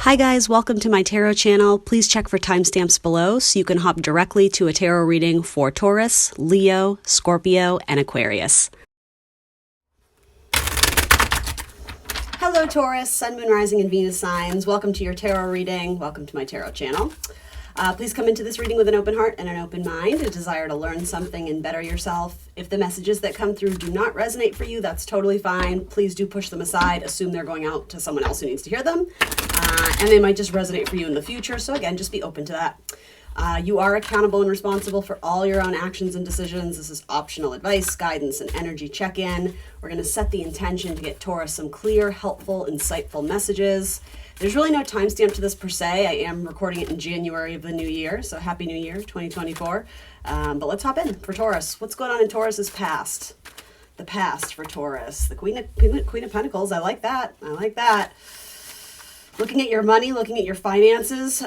Hi guys, welcome to my tarot channel. Please check for timestamps below so you can hop directly to a tarot reading for Taurus, Leo, Scorpio, and Aquarius. Hello Taurus, Sun, Moon, Rising, and Venus signs. Welcome to your tarot reading. Welcome to my tarot channel. Please come into this reading with an open heart and an open mind, a desire to learn something and better yourself. If the messages that come through do not resonate for you, that's totally fine. Please do push them aside. Assume they're going out to someone else who needs to hear them. And they might just resonate for you in the future. So again, just be open to that. You are accountable and responsible for all your own actions and decisions. This is optional advice, guidance, and energy check-in. We're going to set the intention to get Taurus some clear, helpful, insightful messages. There's really no timestamp to this per se. I am recording it in January of the new year, so Happy New Year, 2024. But let's hop in for Taurus. What's going on in Taurus's past? The past for Taurus. The Queen of Pentacles. I like that. I like that. Looking at your money, looking at your finances,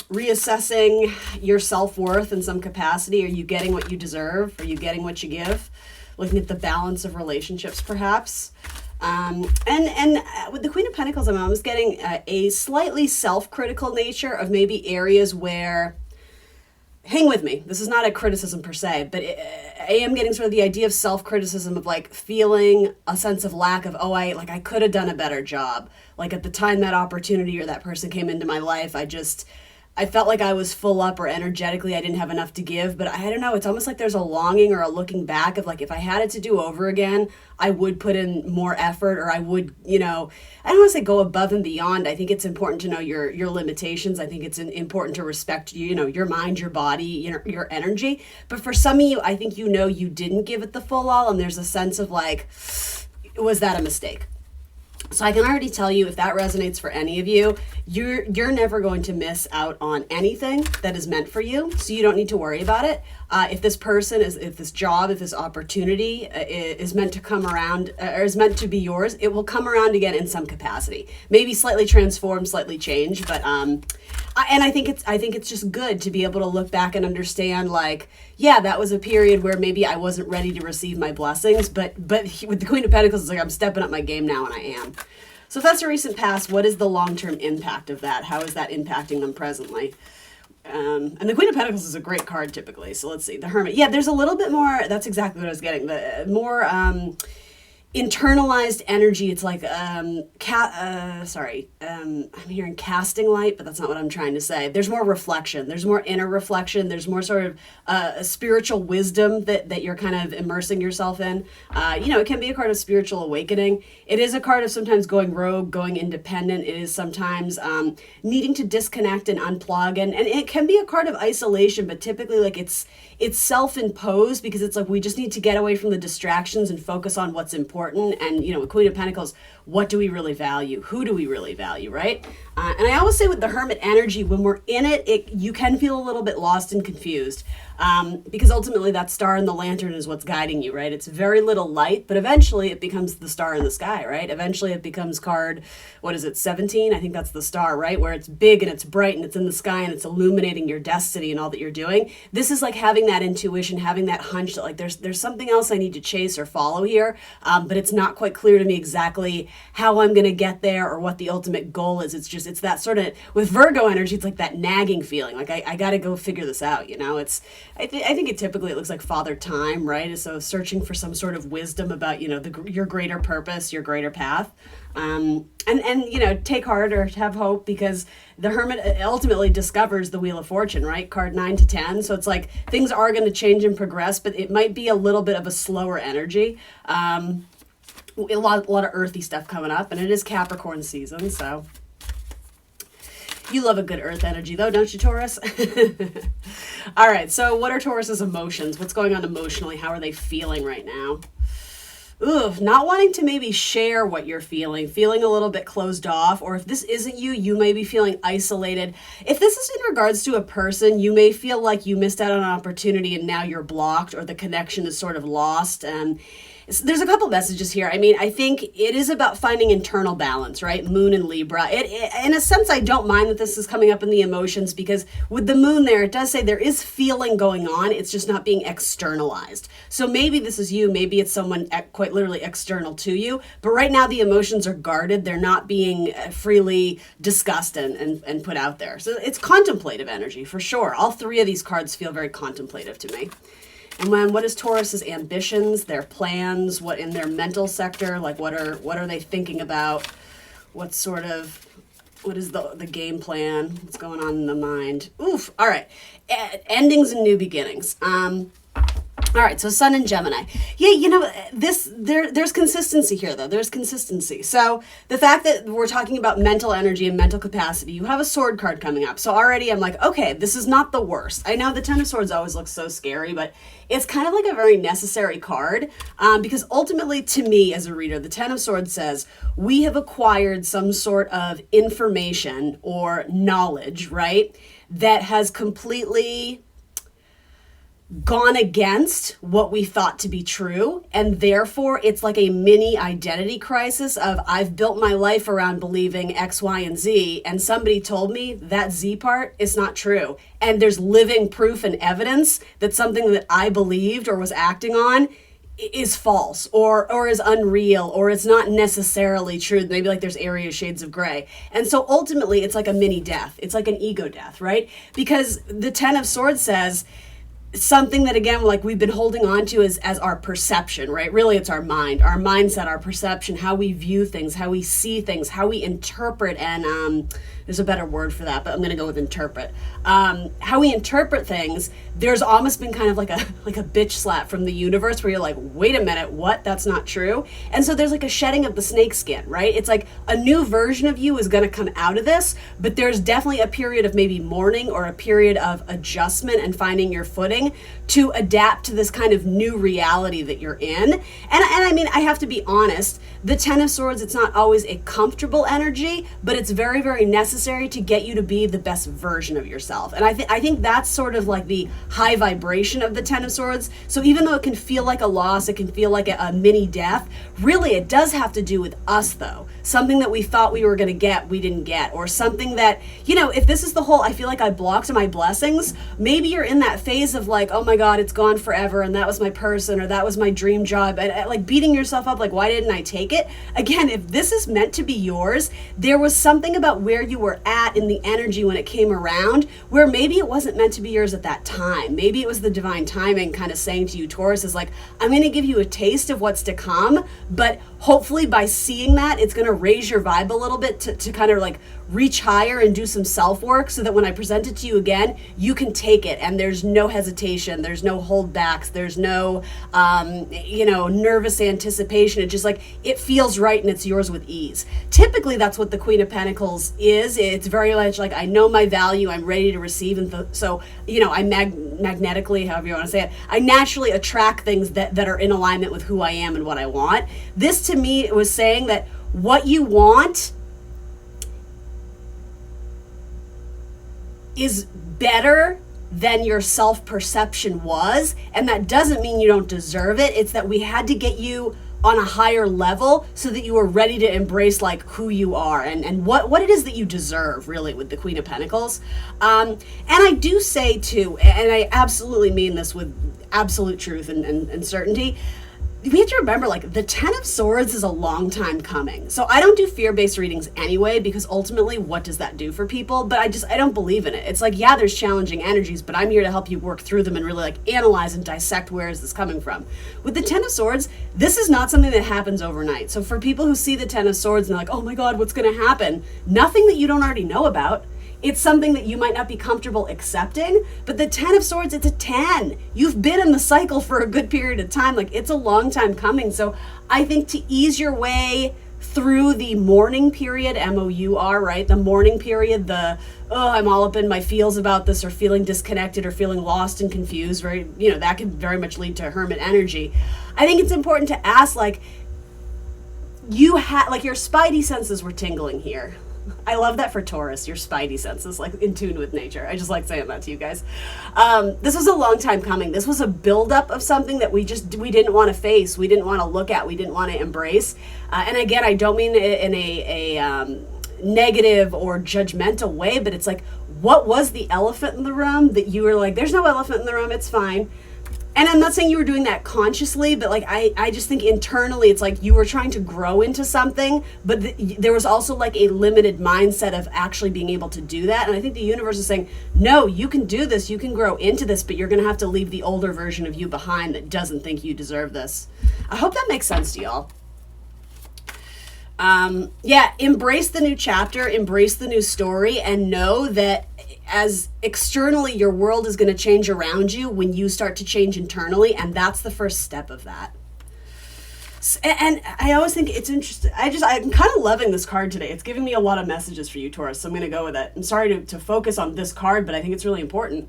reassessing your self-worth in some capacity. Are you getting what you deserve? Are you getting what you give? Looking at the balance of relationships, perhaps. And with the Queen of Pentacles, I'm almost getting a slightly self-critical nature of maybe areas where, hang with me, this is not a criticism per se, but I am getting sort of the idea of self-criticism of like feeling a sense of lack of, I could have done a better job. Like at the time that opportunity or that person came into my life, I felt like I was full up, or energetically I didn't have enough to give. But I don't know, it's almost like there's a longing or a looking back of like, if I had it to do over again, I would put in more effort, or I would, I don't want to say go above and beyond. I think it's important to know your limitations. I think it's important to respect, your mind, your body, your energy. But for some of you, I think you didn't give it the full all, and there's a sense of like, was that a mistake? So I can already tell you, if that resonates for any of you, you're never going to miss out on anything that is meant for you. So you don't need to worry about it. If this person if this job, if this opportunity is meant to come around, or is meant to be yours, it will come around again in some capacity. Maybe slightly transformed, slightly changed, but I think it's just good to be able to look back and understand, like, yeah, that was a period where maybe I wasn't ready to receive my blessings, but with the Queen of Pentacles, it's like I'm stepping up my game now, and I am. So if that's a recent past, what is the long-term impact of that? How is that impacting them presently? And the Queen of Pentacles is a great card typically. So let's see, the Hermit. Yeah, there's a little bit more, that's exactly what I was getting. The more internalized energy. It's like, I'm hearing casting light, but that's not what I'm trying to say. There's more reflection. There's more inner reflection. There's more sort of a spiritual wisdom that you're kind of immersing yourself in. It can be a card of spiritual awakening. It is a card of sometimes going rogue, going independent. It is sometimes needing to disconnect and unplug. And it can be a card of isolation, but typically like it's self-imposed, because it's like we just need to get away from the distractions and focus on what's important. And, with Queen of Pentacles, what do we really value? Who do we really value, right? And I always say with the Hermit energy, when we're in it, you can feel a little bit lost and confused, because ultimately that star in the lantern is what's guiding you, right? It's very little light, but eventually it becomes the star in the sky, right? Eventually it becomes card, 17? I think that's the star, right? Where it's big and it's bright and it's in the sky and it's illuminating your destiny and all that you're doing. This is like having that intuition, having that hunch that like there's something else I need to chase or follow here, but it's not quite clear to me exactly how I'm going to get there or what the ultimate goal is. It's that sort of, with Virgo energy, it's like that nagging feeling. Like I got to go figure this out. I think it typically looks like Father Time, right? So searching for some sort of wisdom about, your greater purpose, your greater path. And take heart or have hope, because the Hermit ultimately discovers the Wheel of Fortune, right? Card 9 to 10. So it's like things are going to change and progress, but it might be a little bit of a slower energy. A lot of earthy stuff coming up, and it is Capricorn season, so you love a good earth energy though, don't you, Taurus? All right, so what are Taurus's emotions? What's going on emotionally? How are they feeling right now? Not wanting to maybe share what you're feeling a little bit closed off, or if this isn't you may be feeling isolated. If this is in regards to a person, you may feel like you missed out on an opportunity and now you're blocked, or the connection is sort of lost. there's a couple messages here. I mean, I think it is about finding internal balance, right? Moon and Libra. In a sense, I don't mind that this is coming up in the emotions, because with the moon there, it does say there is feeling going on. It's just not being externalized. So maybe this is you. Maybe it's someone quite literally external to you. But right now, the emotions are guarded. They're not being freely discussed and put out there. So it's contemplative energy for sure. All three of these cards feel very contemplative to me. And then what is Taurus's ambitions, their plans, what in their mental sector, like what are they thinking about? What is the game plan? What's going on in the mind? Oof. All right. Endings and new beginnings. All right, so Sun and Gemini. Yeah, there's consistency here, though. There's consistency. So the fact that we're talking about mental energy and mental capacity, you have a sword card coming up. So already I'm like, okay, this is not the worst. I know the Ten of Swords always looks so scary, but it's kind of like a very necessary card, because ultimately, to me as a reader, the Ten of Swords says we have acquired some sort of information or knowledge, right, that has completely gone against what we thought to be true, and therefore it's like a mini identity crisis of I've built my life around believing X, Y, and Z, and somebody told me that Z part is not true, and there's living proof and evidence that something that I believed or was acting on is false or is unreal, or it's not necessarily true. Maybe like there's shades of gray. And so ultimately it's like a mini death. It's like an ego death, right? Because the Ten of Swords says something that, again, like we've been holding on to as our perception, right? Really, it's our mind, our mindset, our perception, how we view things, how we see things, how we interpret, and there's a better word for that, but I'm going to go with interpret. How we interpret things, there's almost been kind of like a bitch slap from the universe where you're like, wait a minute, what? That's not true. And so there's like a shedding of the snake skin, right? It's like a new version of you is going to come out of this, but there's definitely a period of maybe mourning or a period of adjustment and finding your footing to adapt to this kind of new reality that you're in. And I mean, I have to be honest, the Ten of Swords, it's not always a comfortable energy, but it's very, very necessary to get you to be the best version of yourself. And I think that's sort of like the high vibration of the Ten of Swords. So even though it can feel like a loss, it can feel like a mini death, really it does have to do with us though. Something that we thought we were going to get, we didn't get, or something that, if this is the whole, I feel like I blocked my blessings, maybe you're in that phase of like, oh my God, it's gone forever, and that was my person, or that was my dream job, and like beating yourself up, like, why didn't I take it? Again, if this is meant to be yours, there was something about where you were at in the energy when it came around, where maybe it wasn't meant to be yours at that time. Maybe it was the divine timing kind of saying to you, Taurus, is like, I'm going to give you a taste of what's to come, but hopefully by seeing that, it's going to raise your vibe a little bit to kind of like reach higher and do some self-work so that when I present it to you again, you can take it and there's no hesitation, there's no holdbacks, there's no, nervous anticipation. It's just like, it feels right and it's yours with ease. Typically, that's what the Queen of Pentacles is. It's very much like, I know my value, I'm ready to receive. And so, I magnetically, however you want to say it, I naturally attract things that are in alignment with who I am and what I want. This to me was saying that what you want is better than your self-perception was, and that doesn't mean you don't deserve it. It's that we had to get you on a higher level so that you were ready to embrace like who you are and what it is that you deserve, really, with the Queen of Pentacles. And I do say too, and I absolutely mean this with absolute truth and certainty, we have to remember, like, the Ten of Swords is a long time coming. So I don't do fear-based readings anyway, because ultimately, what does that do for people? But I don't believe in it. It's like, yeah, there's challenging energies, but I'm here to help you work through them and really like analyze and dissect where is this coming from. With the Ten of Swords, this is not something that happens overnight. So for people who see the Ten of Swords and they're like, oh my God, what's going to happen? Nothing that you don't already know about. It's something that you might not be comfortable accepting, but the Ten of Swords, it's a 10. You've been in the cycle for a good period of time. Like, it's a long time coming. So I think to ease your way through the mourning period, M-O-U-R, right? The mourning period, I'm all up in my feels about this, or feeling disconnected or feeling lost and confused, right? That can very much lead to hermit energy. I think it's important to ask, like, your spidey senses were tingling here. I love that for Taurus, your spidey senses, like in tune with nature. I just like saying that to you guys. This was a long time coming. This was a buildup of something that we didn't want to face, we didn't want to look at, we didn't want to embrace. And again, I don't mean it in a negative or judgmental way, but it's like, what was the elephant in the room that you were like, there's no elephant in the room, it's fine. And I'm not saying you were doing that consciously, but like I just think internally it's like you were trying to grow into something, but there was also like a limited mindset of actually being able to do that. And I think the universe is saying, no, you can do this, you can grow into this, but you're going to have to leave the older version of you behind that doesn't think you deserve this. I hope that makes sense to y'all. Yeah, embrace the new chapter, embrace the new story, and know that as externally your world is going to change around you when you start to change internally, and that's the first step of that. And I always think it's interesting. I'm kind of loving this card today. It's giving me a lot of messages for you, Taurus, so I'm going to go with it. I'm sorry to focus on this card, but I think it's really important.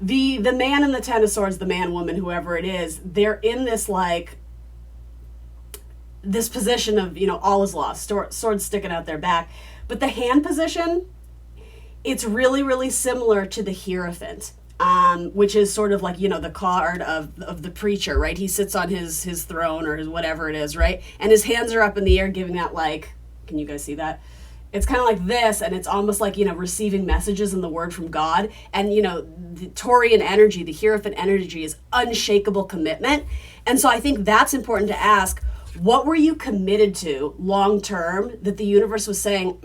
The man in the Ten of Swords, the man, woman, whoever it is, they're in this like this position of, all is lost, swords sticking out their back. But the hand position, it's really, really similar to the Hierophant, which is sort of like, the card of the preacher, right? He sits on his throne or his whatever it is, right? And his hands are up in the air giving that like, can you guys see that? It's kind of like this, and it's almost like, receiving messages in the word from God. And, the Taurian energy, the Hierophant energy is unshakable commitment. And so I think that's important to ask, what were you committed to long term that the universe was saying,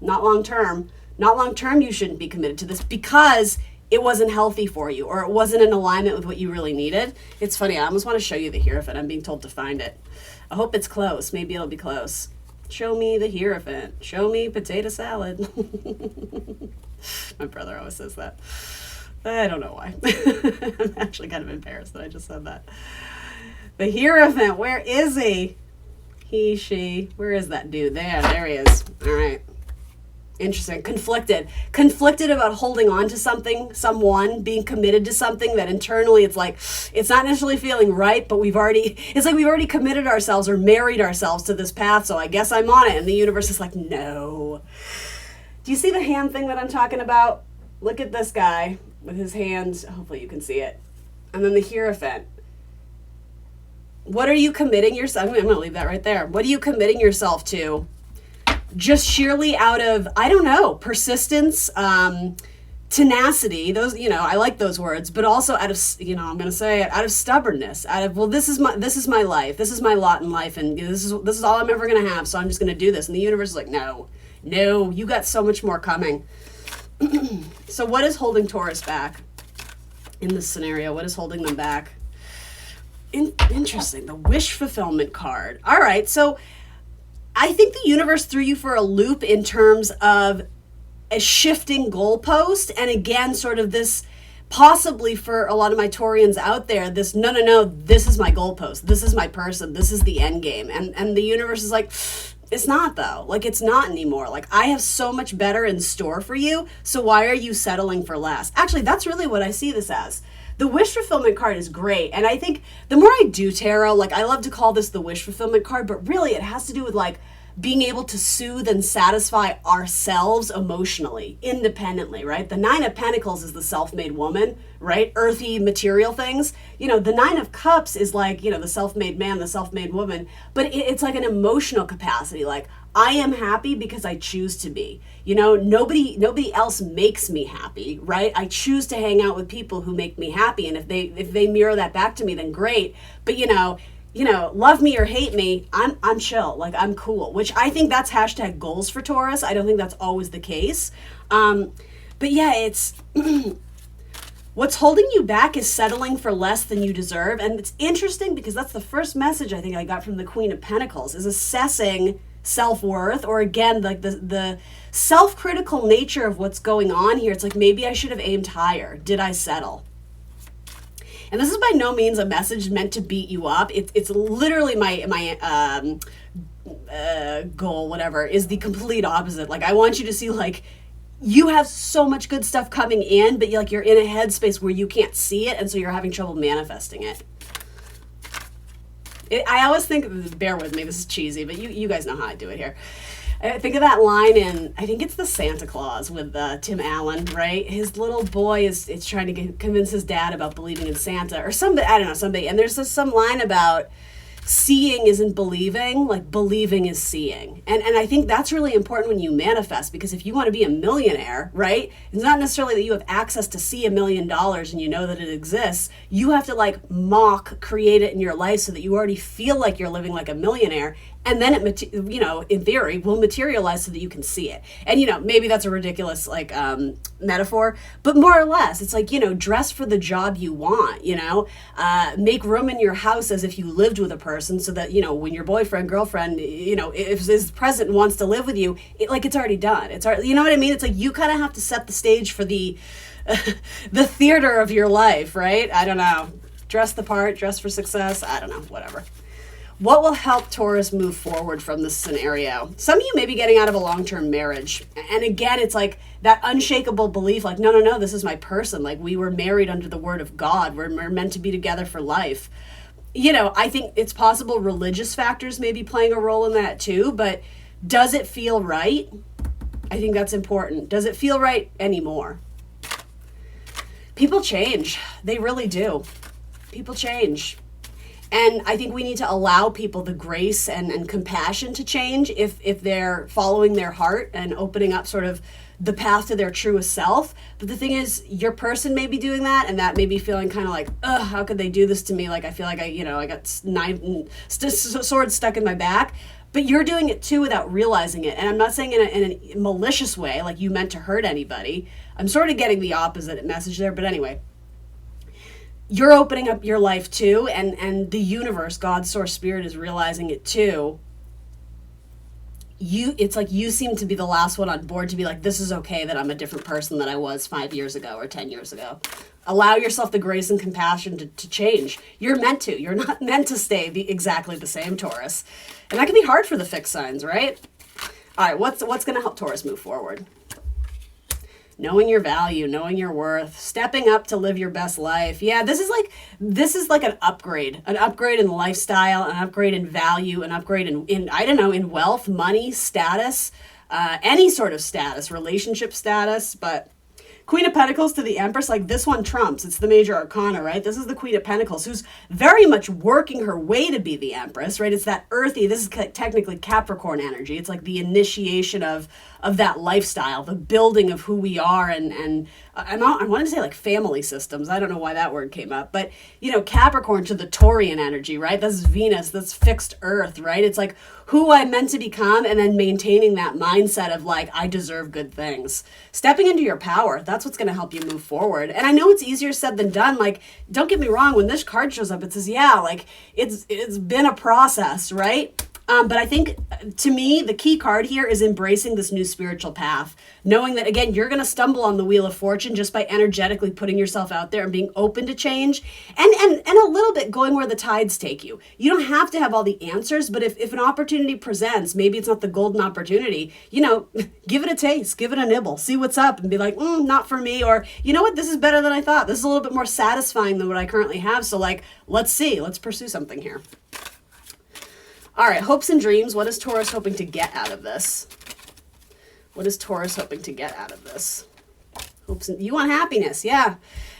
not long term. Not long term, you shouldn't be committed to this because it wasn't healthy for you or it wasn't in alignment with what you really needed. It's funny, I almost want to show you the Hierophant. I'm being told to find it. I hope it's close. Maybe it'll be close. Show me the Hierophant. Show me potato salad. My brother always says that. I don't know why. I'm actually kind of embarrassed that I just said that. The Hierophant, where is he? He, she, where is that dude? There he is. All right. Interesting. Conflicted about holding on to something, someone, being committed to something that internally it's like, it's not necessarily feeling right, but we've already committed ourselves or married ourselves to this path, so I guess I'm on it. And the universe is like, no. Do you see the hand thing that I'm talking about? Look at this guy with his hands. Hopefully you can see it. And then the Hierophant. What are you committing yourself? I'm going to leave that right there. What are you committing yourself to? Just sheerly out of, I don't know, persistence, tenacity. Those, I like those words, but also out of, I'm going to say it, out of stubbornness, out of, well, this is my life. This is my lot in life. And this is all I'm ever going to have. So I'm just going to do this. And the universe is like, no, you got so much more coming. So what is holding Taurus back in this scenario? What is holding them back? Interesting. The wish fulfillment card. All right. So I think the universe threw you for a loop in terms of a shifting goalpost. And again, sort of this, possibly for a lot of my Taurians out there, this, no, this is my goalpost. This is my person. This is the end game. And the universe is like, it's not though. Like, it's not anymore. Like, I have so much better in store for you. So why are you settling for less? Actually, that's really what I see this as. The wish fulfillment card is great. And I think the more I do tarot, like, I love to call this the wish fulfillment card, but really it has to do with like being able to soothe and satisfy ourselves emotionally, independently, right? The Nine of Pentacles is the self-made woman, right? Earthy material things. The Nine of Cups is like, the self-made man, the self-made woman, but it's like an emotional capacity. Like, I am happy because I choose to be. Nobody else makes me happy, right? I choose to hang out with people who make me happy, and if they mirror that back to me, then great. But love me or hate me, I'm chill. Like, I'm cool, which I think that's hashtag goals for Taurus. I don't think that's always the case. But yeah, it's what's holding you back is settling for less than you deserve. And it's interesting because that's the first message I think I got from the Queen of Pentacles, is assessing self-worth, or again, like the self-critical nature of what's going on here. It's like, maybe I should have aimed higher. Did I settle? And this is by no means a message meant to beat you up. It's literally my goal, whatever, is the complete opposite. Like, I want you to see, like, you have so much good stuff coming in, but you're in a headspace where you can't see it, and so you're having trouble manifesting it. I always think, bear with me, this is cheesy, but you guys know how I do it here. I think of that line in, I think it's the Santa Claus with Tim Allen, right? His little boy is trying to convince his dad about believing in Santa or somebody, I don't know, somebody. And there's some line about seeing isn't believing, like believing is seeing. And I think that's really important when you manifest, because if you want to be a millionaire, right, it's not necessarily that you have access to see $1 million and you know that it exists. You have to like create it in your life so that you already feel like you're living like a millionaire. And then it, in theory, will materialize so that you can see it. And, maybe that's a ridiculous, metaphor, but more or less, it's like, dress for the job you want, make room in your house as if you lived with a person so that, when your boyfriend, girlfriend, if is present and wants to live with you, it's already done. It's already, you know what I mean? It's like you kind of have to set the stage for the, the theater of your life, right? I don't know. Dress the part, dress for success. I don't know, whatever. What will help Taurus move forward from this scenario? Some of you may be getting out of a long-term marriage. And again, it's like that unshakable belief, like, no, this is my person. Like, we were married under the word of God. We're meant to be together for life. I think it's possible religious factors may be playing a role in that too, but does it feel right? I think that's important. Does it feel right anymore? People change. They really do. People change. And I think we need to allow people the grace and compassion to change if they're following their heart and opening up sort of the path to their truest self. But the thing is, your person may be doing that, and that may be feeling kind of like, ugh, how could they do this to me? Like, I feel like I got swords stuck in my back. But you're doing it too without realizing it. And I'm not saying in a malicious way, like you meant to hurt anybody. I'm sort of getting the opposite message there. But anyway, you're opening up your life too, and the universe, God, source, spirit is realizing it too. It's like you seem to be the last one on board to be like, this is okay that I'm a different person than I was 5 years ago or 10 years ago. Allow yourself the grace and compassion to change. You're meant to. You're not meant to stay exactly the same, Taurus. And that can be hard for the fixed signs, right? All right, what's going to help Taurus move forward? Knowing your value, knowing your worth, stepping up to live your best life. Yeah, this is like an upgrade in lifestyle, an upgrade in value, an upgrade in wealth, money, status, any sort of status, relationship status. But Queen of Pentacles to the Empress, like this one trumps. It's the major arcana, right? This is the Queen of Pentacles, who's very much working her way to be the Empress, right? It's that earthy, this is technically Capricorn energy. It's like the initiation of that lifestyle, the building of who we are, and I wanted to say like family systems. I don't know why that word came up, but Capricorn to the Taurian energy, right? This is Venus, that's fixed earth, right? It's like who I'm meant to become, and then maintaining that mindset of like, I deserve good things. Stepping into your power, that's what's going to help you move forward. And I know it's easier said than done. Like, don't get me wrong, when this card shows up, it says, yeah, like it's been a process, right? But I think, to me, the key card here is embracing this new spiritual path. Knowing that, again, you're going to stumble on the wheel of fortune just by energetically putting yourself out there and being open to change. And a little bit going where the tides take you. You don't have to have all the answers, but if an opportunity presents, maybe it's not the golden opportunity, give it a taste, give it a nibble, see what's up, and be like, not for me. Or, you know what, this is better than I thought. This is a little bit more satisfying than what I currently have. So, let's see, let's pursue something here. All right, hopes and dreams. What is Taurus hoping to get out of this? What is Taurus hoping to get out of this? You want happiness, yeah.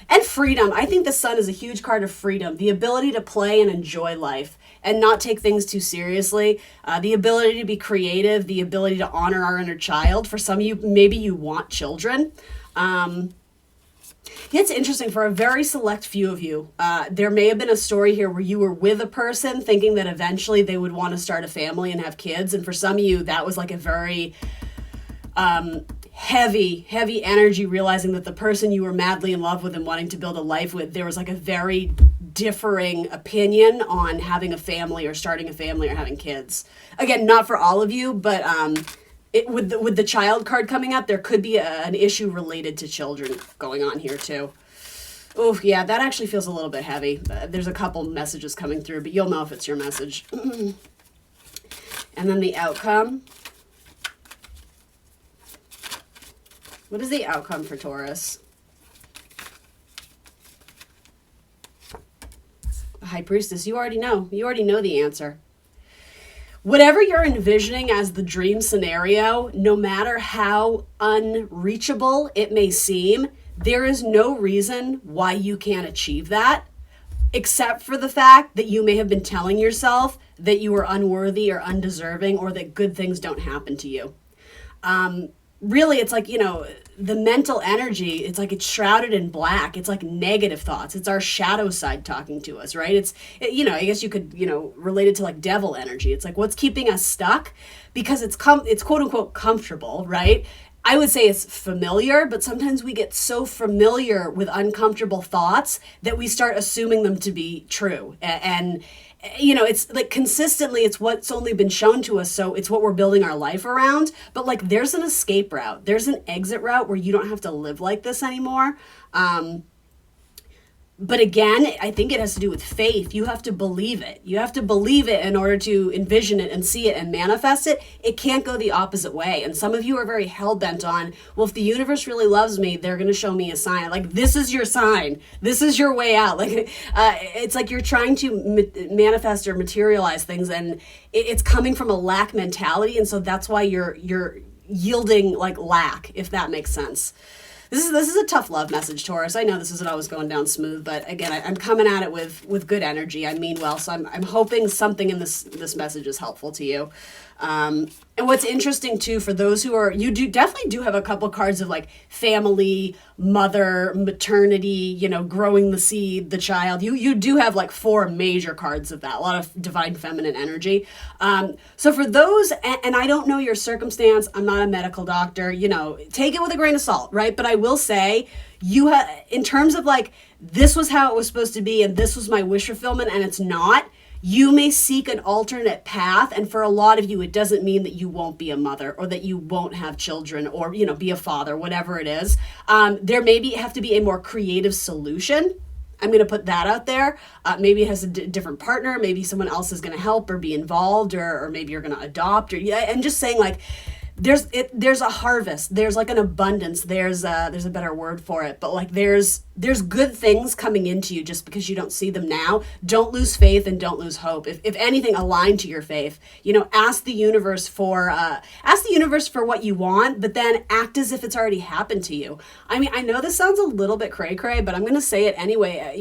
And freedom. I think the sun is a huge card of freedom. The ability to play and enjoy life and not take things too seriously. The ability to be creative. The ability to honor our inner child. For some of you, maybe you want children. It's interesting, for a very select few of you, there may have been a story here where you were with a person thinking that eventually they would want to start a family and have kids. And for some of you, that was like a very heavy energy, realizing that the person you were madly in love with and wanting to build a life with, there was like a very differing opinion on having a family or starting a family or having kids. Again, not for all of you, but with the child card coming up, there could be an issue related to children going on here too. Oh, yeah, that actually feels a little bit heavy. There's a couple messages coming through, but you'll know if it's your message. And then the outcome. What is the outcome for Taurus? The High Priestess. You already know. You already know the answer. whatever you're envisioning as the dream scenario, no matter how unreachable it may seem, there is no reason why you can't achieve that, except for the fact that you may have been telling yourself that you were unworthy or undeserving, or that good things don't happen to you. Really, it's like, the mental energy, it's like it's shrouded in black. It's like negative thoughts. It's our shadow side talking to us, right? I guess you could, relate it to like devil energy. It's like what's keeping us stuck, because it's quote unquote comfortable, right? I would say it's familiar, but sometimes we get so familiar with uncomfortable thoughts that we start assuming them to be true. And it's like consistently, it's what's only been shown to us. So it's what we're building our life around. But like there's an escape route. There's an exit route where you don't have to live like this anymore. But again, I think it has to do with faith. You have to believe it. You have to believe it in order to envision it and see it and manifest it. It can't go the opposite way. And some of you are very hell-bent on, well, if the universe really loves me, they're going to show me a sign. Like, this is your sign. This is your way out. Like, it's like you're trying to manifest or materialize things, and it's coming from a lack mentality. And so that's why you're yielding like lack, if that makes sense. This is a tough love message, Taurus. I know this isn't always going down smooth, but again, I'm coming at it with good energy. I mean well, so I'm hoping something in this message is helpful to you. And what's interesting too, for those who are, you definitely do have a couple cards of like family, mother, maternity, growing the seed, the child. You do have like 4 major cards of that, a lot of divine feminine energy. So for those, and I don't know your circumstance, I'm not a medical doctor, take it with a grain of salt, right? But I will say, in terms of like, this was how it was supposed to be and this was my wish fulfillment, and it's not. You may seek an alternate path, and for a lot of you, it doesn't mean that you won't be a mother or that you won't have children or, be a father, whatever it is. There maybe have to be a more creative solution. I'm going to put that out there. Maybe it has a different partner. Maybe someone else is going to help or be involved, or maybe you're going to adopt, and just saying like, there's a harvest, there's like an abundance, there's a better word for it, but like there's good things coming into you just because you don't see them now. Don't lose faith and don't lose hope. If anything, align to your faith. Ask the universe for what you want, but then act as if it's already happened to you. I mean, I know this sounds a little bit cray-cray, but I'm going to say it anyway.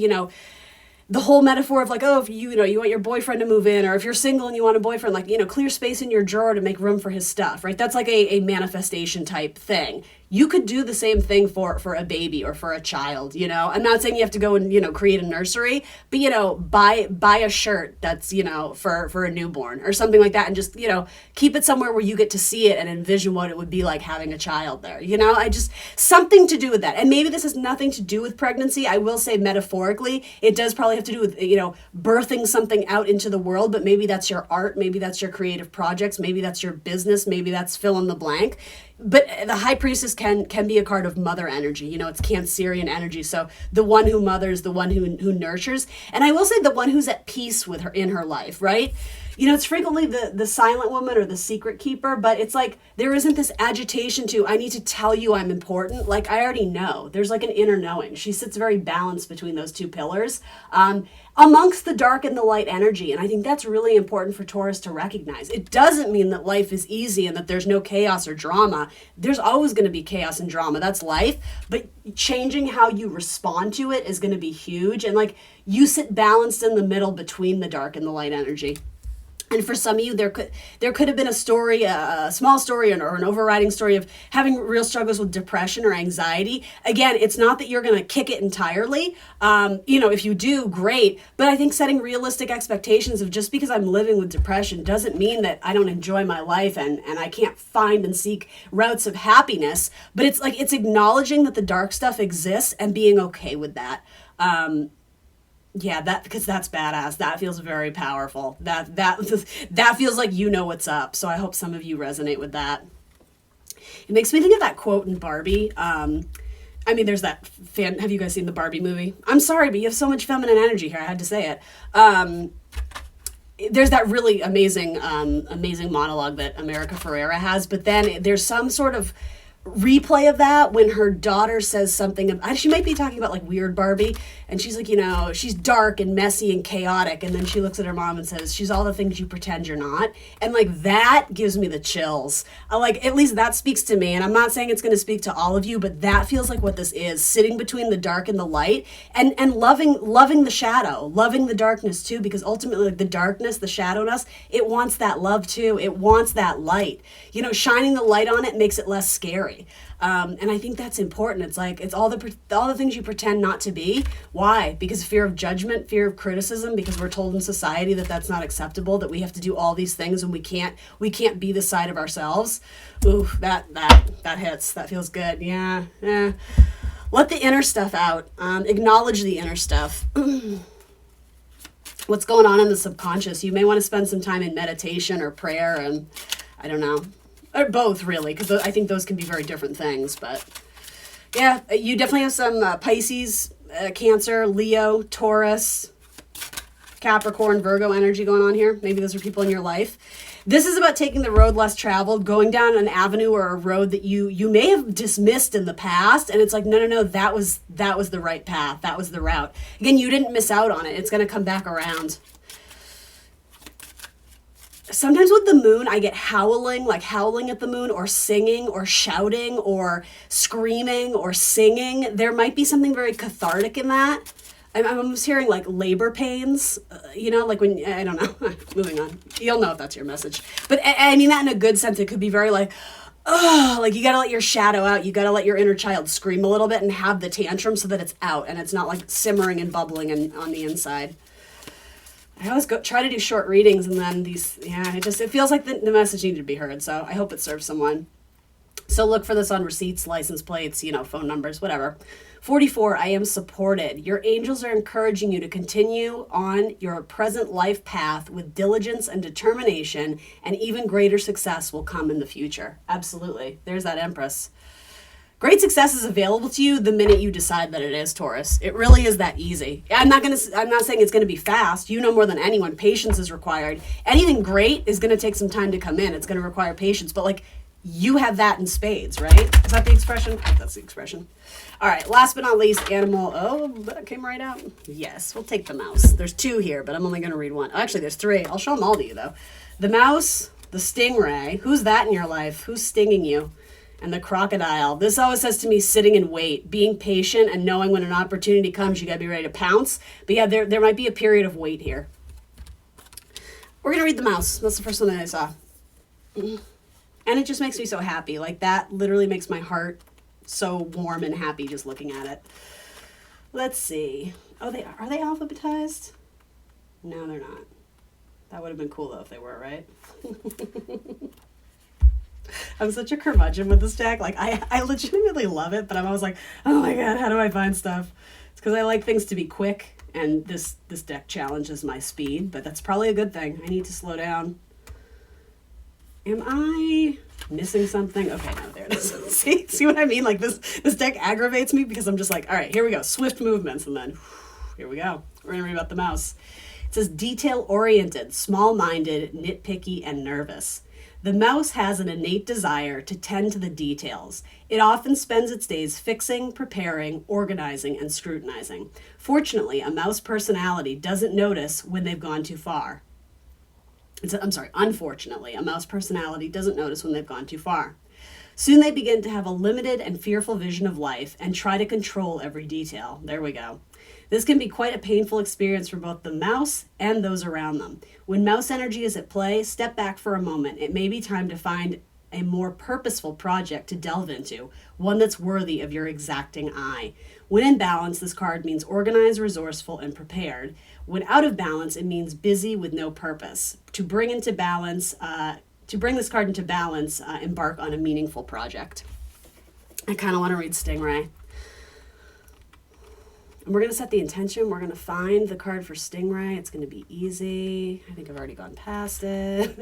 The whole metaphor of like, oh, if you want your boyfriend to move in, or if you're single and you want a boyfriend, like, clear space in your drawer to make room for his stuff, right? That's like a manifestation type thing. You could do the same thing for a baby or for a child, I'm not saying you have to go and, create a nursery, but, buy a shirt that's, for a newborn or something like that. And just, keep it somewhere where you get to see it and envision what it would be like having a child there. Something to do with that. And maybe this has nothing to do with pregnancy. I will say metaphorically, it does probably have to do with, birthing something out into the world, but maybe that's your art. Maybe that's your creative projects. Maybe that's your business. Maybe that's fill in the blank. But the High Priestess can be a card of mother energy. It's Cancerian energy. So the one who mothers, the one who nurtures. And I will say the one who's at peace with her in her life, right? It's frequently the silent woman or the secret keeper, but it's like there isn't this agitation to, I need to tell you I'm important. Like, I already know. There's like an inner knowing. She sits very balanced between those two pillars, amongst the dark and the light energy. And I think that's really important for Taurus to recognize. It doesn't mean that life is easy and that there's no chaos or drama. There's always going to be chaos and drama. That's life. But changing how you respond to it is going to be huge. And like, you sit balanced in the middle between the dark and the light energy. And for some of you, there could have been a story, a small story or an overriding story of having real struggles with depression or anxiety. Again, it's not that you're going to kick it entirely. If you do, great. But I think setting realistic expectations of just because I'm living with depression doesn't mean that I don't enjoy my life and I can't find and seek routes of happiness. But it's like, it's acknowledging that the dark stuff exists and being okay with that. Yeah, because that's badass. That feels very powerful. That feels like what's up. So I hope some of you resonate with that. It makes me think of that quote in Barbie. There's that fan. Have you guys seen the Barbie movie? I'm sorry, but you have so much feminine energy here. I had to say it. There's that really amazing monologue that America Ferrera has, but then there's some sort of replay of that when her daughter says something. She might be talking about like Weird Barbie, and she's like, she's dark and messy and chaotic, and then she looks at her mom and says, she's all the things you pretend you're not. And like that gives me the chills. At least that speaks to me, and I'm not saying it's going to speak to all of you, but that feels like what this is, sitting between the dark and the light, and loving the shadow, loving the darkness too, because ultimately like the darkness, the shadow in us, it wants that love too. It wants that light. Shining the light on it makes it less scary. And I think that's important. It's like, it's all the things you pretend not to be. Why? Because fear of judgment, fear of criticism, because we're told in society that that's not acceptable, that we have to do all these things and we can't be the side of ourselves. Ooh, that hits. That feels good. Yeah. Let the inner stuff out. Acknowledge the inner stuff. What's going on in the subconscious? You may want to spend some time in meditation or prayer, and I don't know. Or both, really, because I think those can be very different things. But yeah, you definitely have some Pisces, Cancer, Leo, Taurus, Capricorn, Virgo energy going on here. Maybe those are people in your life. This is about taking the road less traveled, going down an avenue or a road that you may have dismissed in the past. And it's like, no, that was the right path. That was the route. Again, you didn't miss out on it. It's going to come back around. Sometimes with the moon, I get howling at the moon, or singing or shouting or screaming or singing. There might be something very cathartic in that. I'm almost hearing like labor pains, like when, I don't know, moving on. You'll know if that's your message. But I mean that in a good sense. It could be very like, like you got to let your shadow out. You got to let your inner child scream a little bit and have the tantrum so that it's out and it's not like simmering and bubbling on the inside. I always try to do short readings, and then it feels like the message needed to be heard. So I hope it serves someone. So look for this on receipts, license plates, phone numbers, whatever. 44, I am supported. Your angels are encouraging you to continue on your present life path with diligence and determination, and even greater success will come in the future. Absolutely. There's that Empress. Great success is available to you the minute you decide that it is, Taurus. It really is that easy. I'm not saying it's going to be fast. You know more than anyone, patience is required. Anything great is going to take some time to come in. It's going to require patience, but like you have that in spades, right? Is that the expression? I think that's the expression. All right, last but not least, animal. Oh, that came right out. Yes, we'll take the mouse. There's 2 here, but I'm only going to read 1. Actually, there's 3. I'll show them all to you, though. The mouse, the stingray. Who's that in your life? Who's stinging you? And the crocodile. This always says to me, sitting in wait, being patient and knowing when an opportunity comes, you got to be ready to pounce. But yeah, there might be a period of wait here. We're going to read the mouse. That's the first one that I saw. And it just makes me so happy. Like that literally makes my heart so warm and happy just looking at it. Let's see. Oh, are they alphabetized? No, they're not. That would have been cool though if they were, right? I'm such a curmudgeon with this deck. Like I legitimately love it, but I'm always like, oh my god, how do I find stuff? It's because I like things to be quick, and this deck challenges my speed, but that's probably a good thing. I need to slow down. Am I missing something? Okay, no, there it is. See what I mean? Like this deck aggravates me because I'm just like, all right, here we go. Swift movements, and then here we go. We're gonna read about the mouse. It says detail-oriented, small-minded, nitpicky, and nervous. The mouse has an innate desire to tend to the details. It often spends its days fixing, preparing, organizing, and scrutinizing. Fortunately, a mouse personality doesn't notice when they've gone too far. Unfortunately, a mouse personality doesn't notice when they've gone too far. Soon they begin to have a limited and fearful vision of life and try to control every detail. There we go. This can be quite a painful experience for both the mouse and those around them. When mouse energy is at play, step back for a moment. It may be time to find a more purposeful project to delve into, one that's worthy of your exacting eye. When in balance, this card means organized, resourceful, and prepared. When out of balance, it means busy with no purpose. To bring this card into balance, embark on a meaningful project. I kind of want to read Stingray. And we're going to set the intention. We're going to find the card for Stingray. It's going to be easy. I think I've already gone past it.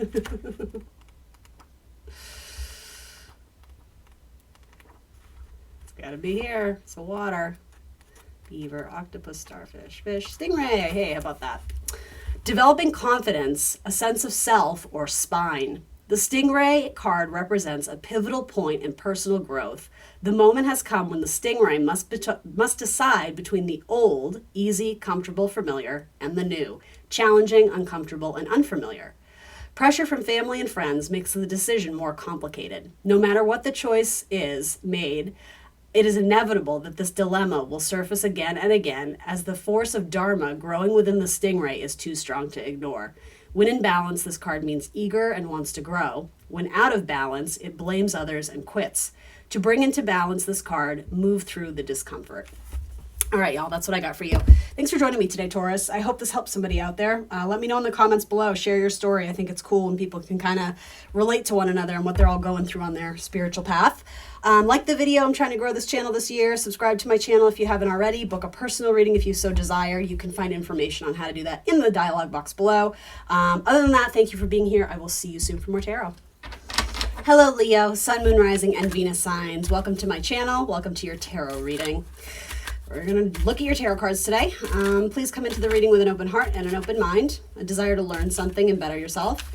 It's got to be here. It's a water. Beaver, octopus, starfish, fish, stingray. Hey, how about that? Developing confidence, a sense of self, or spine. The stingray card represents a pivotal point in personal growth. The moment has come when the stingray must decide between the old, easy, comfortable, familiar, and the new, challenging, uncomfortable, and unfamiliar. Pressure from family and friends makes the decision more complicated. No matter what the choice is made, it is inevitable that this dilemma will surface again and again as the force of Dharma growing within the stingray is too strong to ignore. When in balance, this card means eager and wants to grow. When out of balance, it blames others and quits. To bring into balance this card, move through the discomfort. All right, y'all, that's what I got for you. Thanks for joining me today, Taurus. I hope this helps somebody out there. Let me know in the comments below. Share your story. I think it's cool when people can kind of relate to one another and what they're all going through on their spiritual path. Like the video. I'm trying to grow this channel this year. Subscribe to my channel if you haven't already. Book a personal reading if you so desire. You can find information on how to do that in the dialogue box below. Other than that, thank you for being here. I will see you soon for more tarot. Hello, Leo, Sun, Moon, Rising, and Venus signs. Welcome to my channel. Welcome to your tarot reading. We're going to look at your tarot cards today. Please come into the reading with an open heart and an open mind, a desire to learn something and better yourself.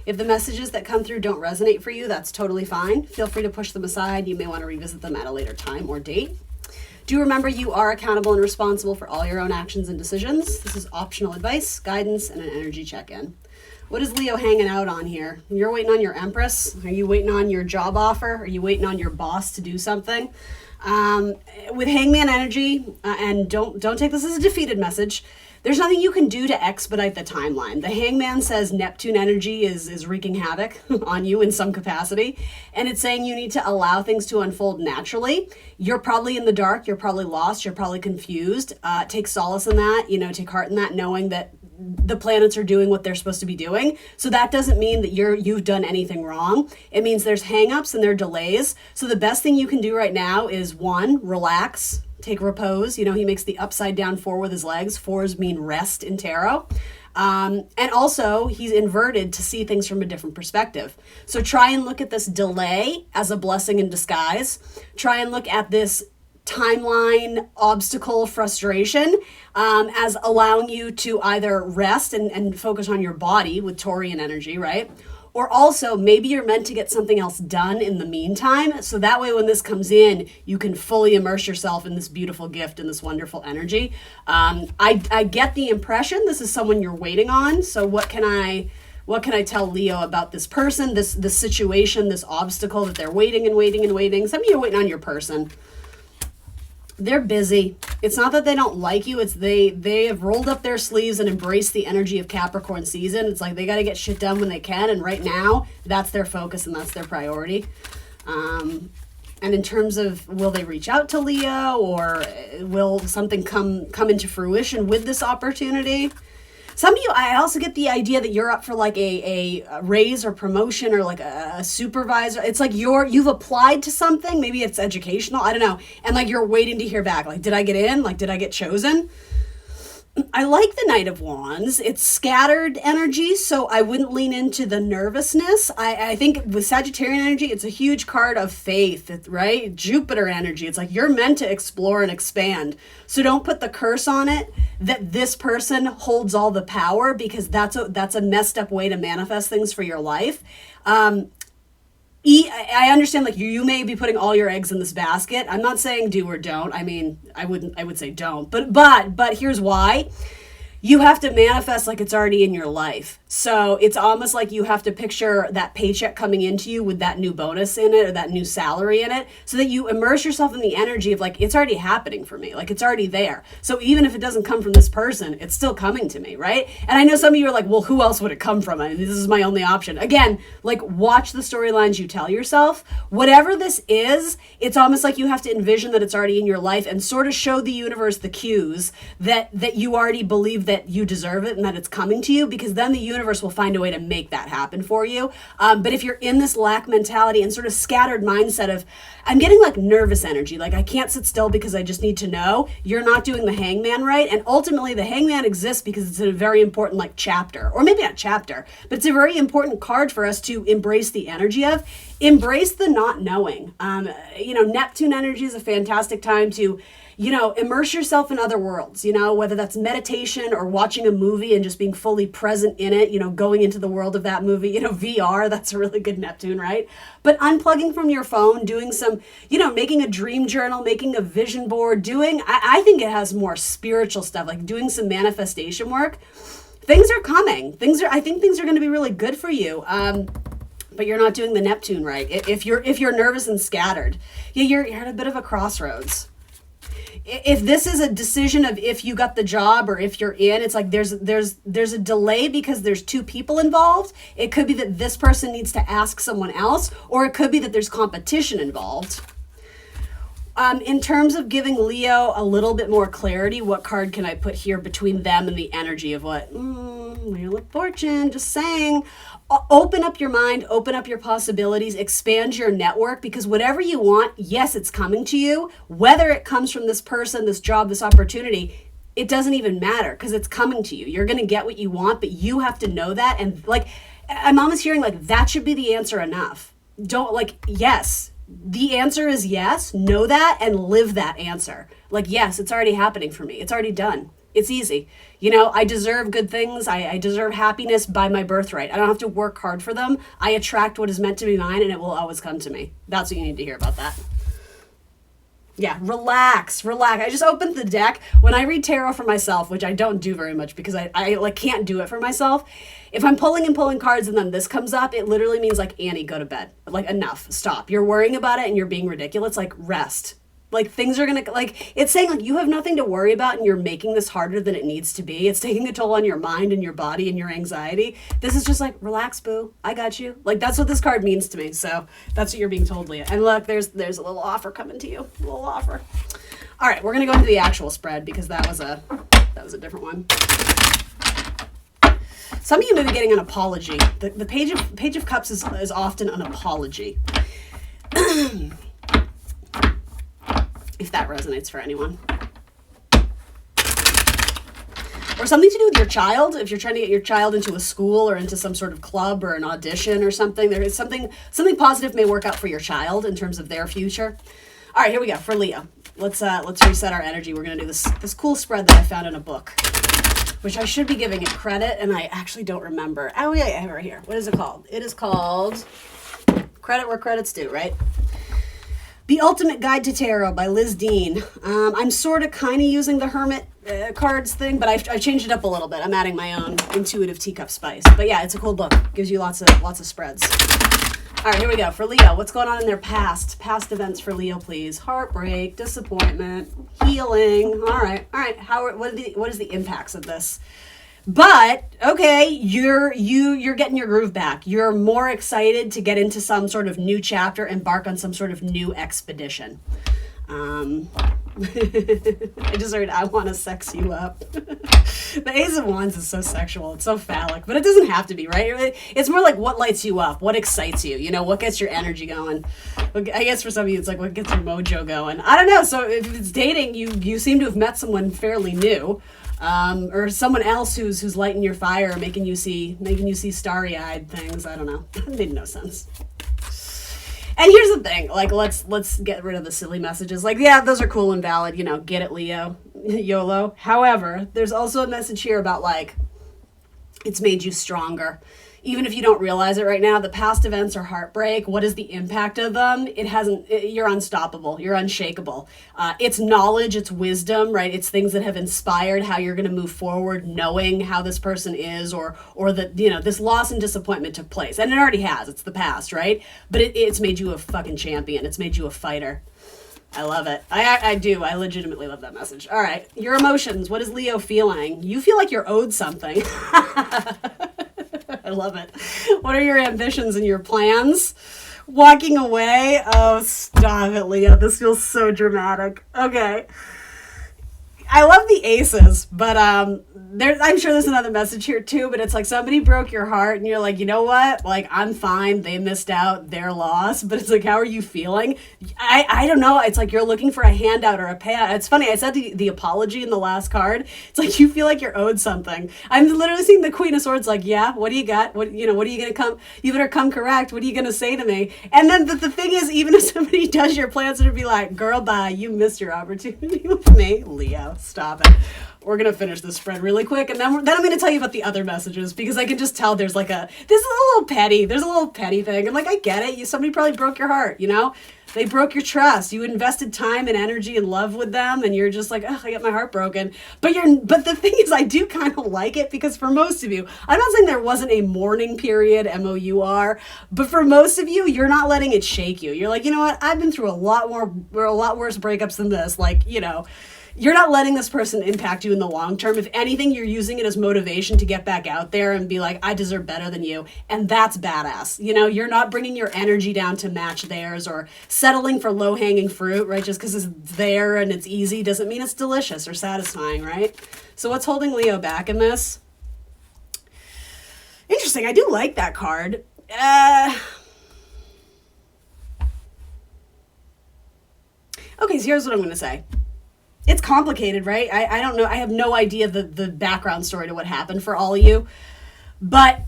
If the messages that come through don't resonate for you, that's totally fine. Feel free to push them aside. You may want to revisit them at a later time or date. Do remember you are accountable and responsible for all your own actions and decisions. This is optional advice, guidance, and an energy check-in. What is Leo hanging out on here? You're waiting on your Empress? Are you waiting on your job offer? Are you waiting on your boss to do something? With Hangman energy, and don't take this as a defeated message, there's nothing you can do to expedite the timeline. The Hangman says Neptune energy is wreaking havoc on you in some capacity, and it's saying you need to allow things to unfold naturally. You're probably in the dark, you're probably lost, you're probably confused. Take solace in that, take heart in that, knowing that the planets are doing what they're supposed to be doing. So that doesn't mean that you've done anything wrong. It means there's hangups and there are delays. So the best thing you can do right now is 1, relax, take repose. He makes the upside down 4 with his legs. 4s mean rest in tarot. And also he's inverted to see things from a different perspective. So try and look at this delay as a blessing in disguise. Try and look at this timeline, obstacle, frustration as allowing you to either rest and focus on your body with Taurian energy, right? Or also maybe you're meant to get something else done in the meantime. So that way when this comes in, you can fully immerse yourself in this beautiful gift and this wonderful energy. I get the impression this is someone you're waiting on. So what can I tell Leo about this person, this situation, this obstacle that they're waiting and waiting and waiting? Some of you are waiting on your person. They're busy. It's not that they don't like you. It's they have rolled up their sleeves and embraced the energy of Capricorn season. It's like they got to get shit done when they can. And right now, that's their focus and that's their priority. And in terms of will they reach out to Leo or will something come into fruition with this opportunity? Some of you, I also get the idea that you're up for like a raise or promotion or like a supervisor. It's like you've applied to something. Maybe it's educational. I don't know. And like you're waiting to hear back. Like, did I get in? Like, did I get chosen? I like the Knight of Wands. It's scattered energy, so I wouldn't lean into the nervousness. I think with Sagittarian energy, it's a huge card of faith, right? Jupiter energy. It's like you're meant to explore and expand. So don't put the curse on it that this person holds all the power, because that's a messed up way to manifest things for your life. I understand, like you may be putting all your eggs in this basket. I'm not saying do or don't. I mean, I would say don't. But here's why. You have to manifest like it's already in your life. So it's almost like you have to picture that paycheck coming into you with that new bonus in it or that new salary in it, so that you immerse yourself in the energy of like, it's already happening for me. Like it's already there. So even if it doesn't come from this person, it's still coming to me, right? And I know some of you are like, well, who else would it come from? I mean, this is my only option. Again, like watch the storylines you tell yourself. Whatever this is, it's almost like you have to envision that it's already in your life and sort of show the universe the cues that you already believe that you deserve it and that it's coming to you, because then the universe will find a way to make that happen for you. But if you're in this lack mentality and sort of scattered mindset of, I'm getting like nervous energy, like I can't sit still because I just need to know, you're not doing the Hangman right. And ultimately the Hangman exists because it's a very important like chapter, or maybe not chapter, but it's a very important card for us to embrace the energy of. Embrace the not knowing. Neptune energy is a fantastic time to immerse yourself in other worlds, whether that's meditation or watching a movie and just being fully present in it, going into the world of that movie, VR, that's a really good Neptune, right? But unplugging from your phone, doing some, making a dream journal, making a vision board, I think it has more spiritual stuff, like doing some manifestation work. Things are coming. I think things are going to be really good for you. But you're not doing the Neptune right. If you're nervous and scattered, you're at a bit of a crossroads. If this is a decision of if you got the job or if you're in, it's like there's a delay because there's two people involved. It could be that this person needs to ask someone else, or it could be that there's competition involved. In terms of giving Leo a little bit more clarity, what card can I put here between them and the energy of what? Wheel of Fortune, just saying. Open up your mind, open up your possibilities, expand your network, because whatever you want, yes, it's coming to you. Whether it comes from this person, this job, this opportunity, it doesn't even matter because it's coming to you. You're going to get what you want, but you have to know that. And I'm almost hearing that should be the answer enough. Yes. The answer is yes, know that, and live that answer. Yes, it's already happening for me. It's already done. It's easy. I deserve good things. I deserve happiness by my birthright. I don't have to work hard for them. I attract what is meant to be mine, and it will always come to me. That's what you need to hear about that. Yeah, relax. I just opened the deck. When I read tarot for myself, which I don't do very much because I can't do it for myself. If I'm pulling cards and then this comes up, it literally means Annie, go to bed. Enough, stop. You're worrying about it and you're being ridiculous. Rest. Things are gonna, it's saying you have nothing to worry about and you're making this harder than it needs to be. It's taking a toll on your mind and your body and your anxiety. This is just relax, boo. I got you. That's what this card means to me. So that's what you're being told, Leah. And look, there's a little offer coming to you. A little offer. All right, we're gonna go into the actual spread because that was a different one. Some of you may be getting an apology. The Page of Cups is often an apology. If that resonates for anyone. Or something to do with your child. If you're trying to get your child into a school or into some sort of club or an audition or something, there is something positive may work out for your child in terms of their future. All right, here we go for Leo. Let's reset our energy. We're gonna do this cool spread that I found in a book, which I should be giving it credit, and I actually don't remember. Oh yeah, right here. What is it called? It is called Credit Where Credit's Due, right? The Ultimate Guide to Tarot by Liz Dean. I'm sort of kind of using the Hermit cards thing, but I've changed it up a little bit. I'm adding my own intuitive teacup spice. But yeah, it's a cool book. Gives you lots of spreads. All right, here we go. For Leo, what's going on in their past? Past events for Leo, please. Heartbreak, disappointment, healing. All right. What is the impacts of this? But okay, you're getting your groove back. You're more excited to get into some sort of new chapter, embark on some sort of new expedition. I just heard I want to sex you up. The Ace of Wands is so sexual. It's so phallic, but it doesn't have to be, right? It's more what lights you up, what excites you, what gets your energy going. I guess for some of you, it's what gets your mojo going. I don't know. So if it's dating, you seem to have met someone fairly new. Or someone else who's lighting your fire, making you see starry-eyed things. I don't know. That made no sense. And here's the thing, let's get rid of the silly messages. Yeah, those are cool and valid, get it, Leo, YOLO. However, there's also a message here about it's made you stronger. Even if you don't realize it right now, the past events are heartbreak. What is the impact of them? You're unstoppable. You're unshakable. It's knowledge, it's wisdom, right? It's things that have inspired how you're going to move forward, knowing how this person is, or that, this loss and disappointment took place. And it already has. It's the past, right? But it's made you a fucking champion. It's made you a fighter. I love it. I do. I legitimately love that message. All right. Your emotions. What is Leo feeling? You feel like you're owed something. I love it. What are your ambitions and your plans? Walking away? Oh, stop it, Leo. This feels so dramatic. Okay. I love the aces, but I'm sure there's another message here too, but it's like somebody broke your heart and you're like, you know what? Like, I'm fine. They missed out. They're lost. But it's like, how are you feeling? I don't know. It's like you're looking for a handout or a payout. It's funny. I said the apology in the last card. It's like you feel like you're owed something. I'm literally seeing the Queen of Swords like, yeah, what do you got? What are you going to come? You better come correct. What are you going to say to me? And then the thing is, even if somebody does your plans, it'll be like, girl, bye. You missed your opportunity with me. Leo, stop it. We're going to finish this spread really quick, and then I'm going to tell you about the other messages, because I can just tell there's a little petty thing. And like, I get it. Somebody probably broke your heart, you know? They broke your trust. You invested time and energy and love with them, and you're just like, oh, I got my heart broken. But the thing is, I do kind of like it, because for most of you, I'm not saying there wasn't a mourning period, MOUR, but for most of you, you're not letting it shake you. You're like, you know what? I've been through a lot worse breakups than this. Like, you know, you're not letting this person impact you in the long term. If anything, you're using it as motivation to get back out there and be like, I deserve better than you. And that's badass. You know, you're not bringing your energy down to match theirs or settling for low-hanging fruit, right? Just because it's there and it's easy doesn't mean it's delicious or satisfying, right? So what's holding Leo back in this? Interesting. I do like that card. Okay, so here's what I'm going to say. It's complicated, right? I don't know. I have no idea the background story to what happened for all of you. But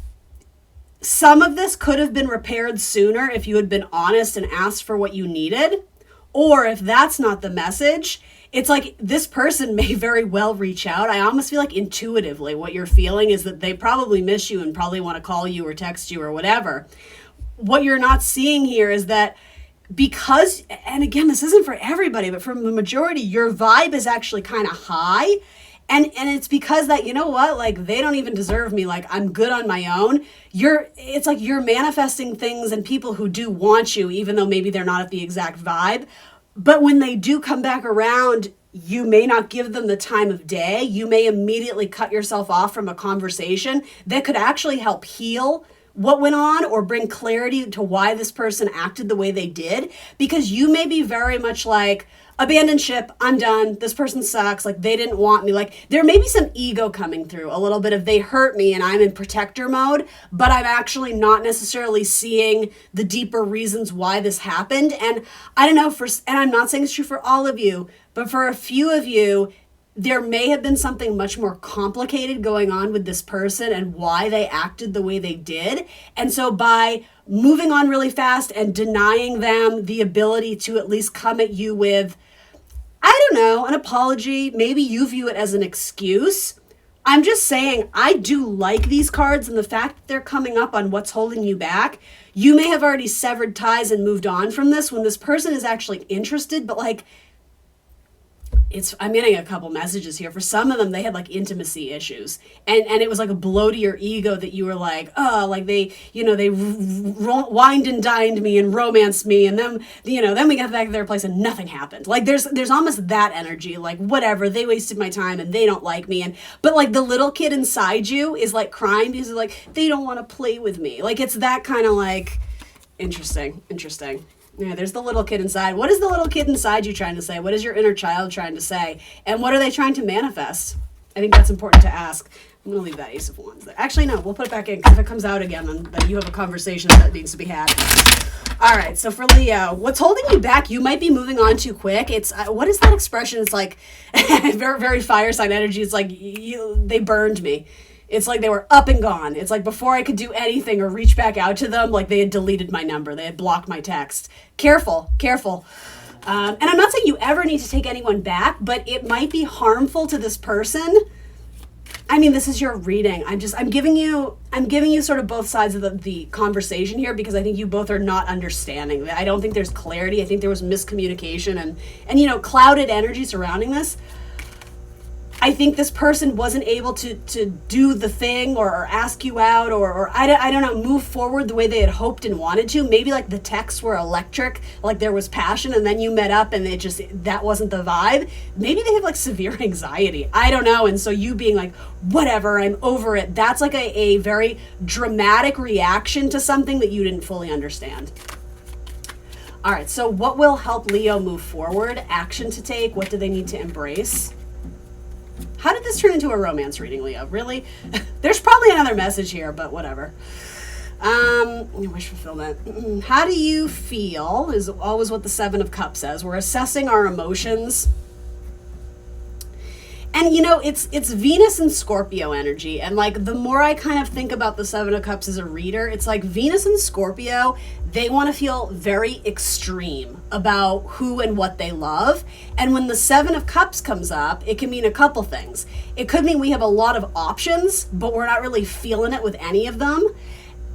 some of this could have been repaired sooner if you had been honest and asked for what you needed. Or if that's not the message, it's like this person may very well reach out. I almost feel like intuitively what you're feeling is that they probably miss you and probably want to call you or text you or whatever. What you're not seeing here is that because, and again, this isn't for everybody, but for the majority, your vibe is actually kind of high. And it's because that, you know what, like, they don't even deserve me. Like, I'm good on my own. It's like you're manifesting things and people who do want you, even though maybe they're not at the exact vibe. But when they do come back around, you may not give them the time of day. You may immediately cut yourself off from a conversation that could actually help heal what went on or bring clarity to why this person acted the way they did, because you may be very much like, abandoned ship, I'm done, this person sucks, like they didn't want me. Like there may be some ego coming through, a little bit of they hurt me and I'm in protector mode, but I'm actually not necessarily seeing the deeper reasons why this happened. And I don't know, and I'm not saying it's true for all of you, but for a few of you, there may have been something much more complicated going on with this person and why they acted the way they did. And so by moving on really fast and denying them the ability to at least come at you with, I don't know, an apology, maybe you view it as an excuse. I'm just saying, I do like these cards, and the fact that they're coming up on what's holding you back. You may have already severed ties and moved on from this when this person is actually interested, but like, I'm getting a couple messages here. For some of them, they had like intimacy issues, and it was like a blow to your ego that you were like, oh, like they wined and dined me and romanced me, and then we got back to their place and nothing happened. Like there's almost that energy, like whatever, they wasted my time and they don't like me, but like the little kid inside you is like crying because like they don't want to play with me. Like it's that kind of like interesting. Yeah, there's the little kid inside. What is the little kid inside you trying to say? What is your inner child trying to say? And what are they trying to manifest? I think that's important to ask. I'm going to leave that Ace of Wands there. Actually, no, we'll put it back in, because if it comes out again, then you have a conversation that needs to be had. All right, so for Leo, what's holding you back? You might be moving on too quick. It's, what is that expression? It's like, very, very fire sign energy. It's like, they burned me. It's like they were up and gone. It's like before I could do anything or reach back out to them, like they had deleted my number. They had blocked my text. Careful. And I'm not saying you ever need to take anyone back, but it might be harmful to this person. I mean, this is your reading. I'm giving you sort of both sides of the conversation here, because I think you both are not understanding. I don't think there's clarity. I think there was miscommunication and clouded energy surrounding this. I think this person wasn't able to do the thing or ask you out or I don't know, move forward the way they had hoped and wanted to. Maybe like the texts were electric, like there was passion, and then you met up and that wasn't the vibe. Maybe they have like severe anxiety. I don't know. And so you being like, whatever, I'm over it. That's like a very dramatic reaction to something that you didn't fully understand. All right. So what will help Leo move forward? Action to take. What do they need to embrace? How did this turn into a romance reading, Leo? Really? There's probably another message here, but whatever. Wish fulfillment. How do you feel is always what the Seven of Cups says. We're assessing our emotions. And you know, it's Venus and Scorpio energy. And like the more I kind of think about the Seven of Cups as a reader, it's like Venus and Scorpio, they want to feel very extreme about who and what they love. And when the Seven of Cups comes up, it can mean a couple things. It could mean we have a lot of options, but we're not really feeling it with any of them.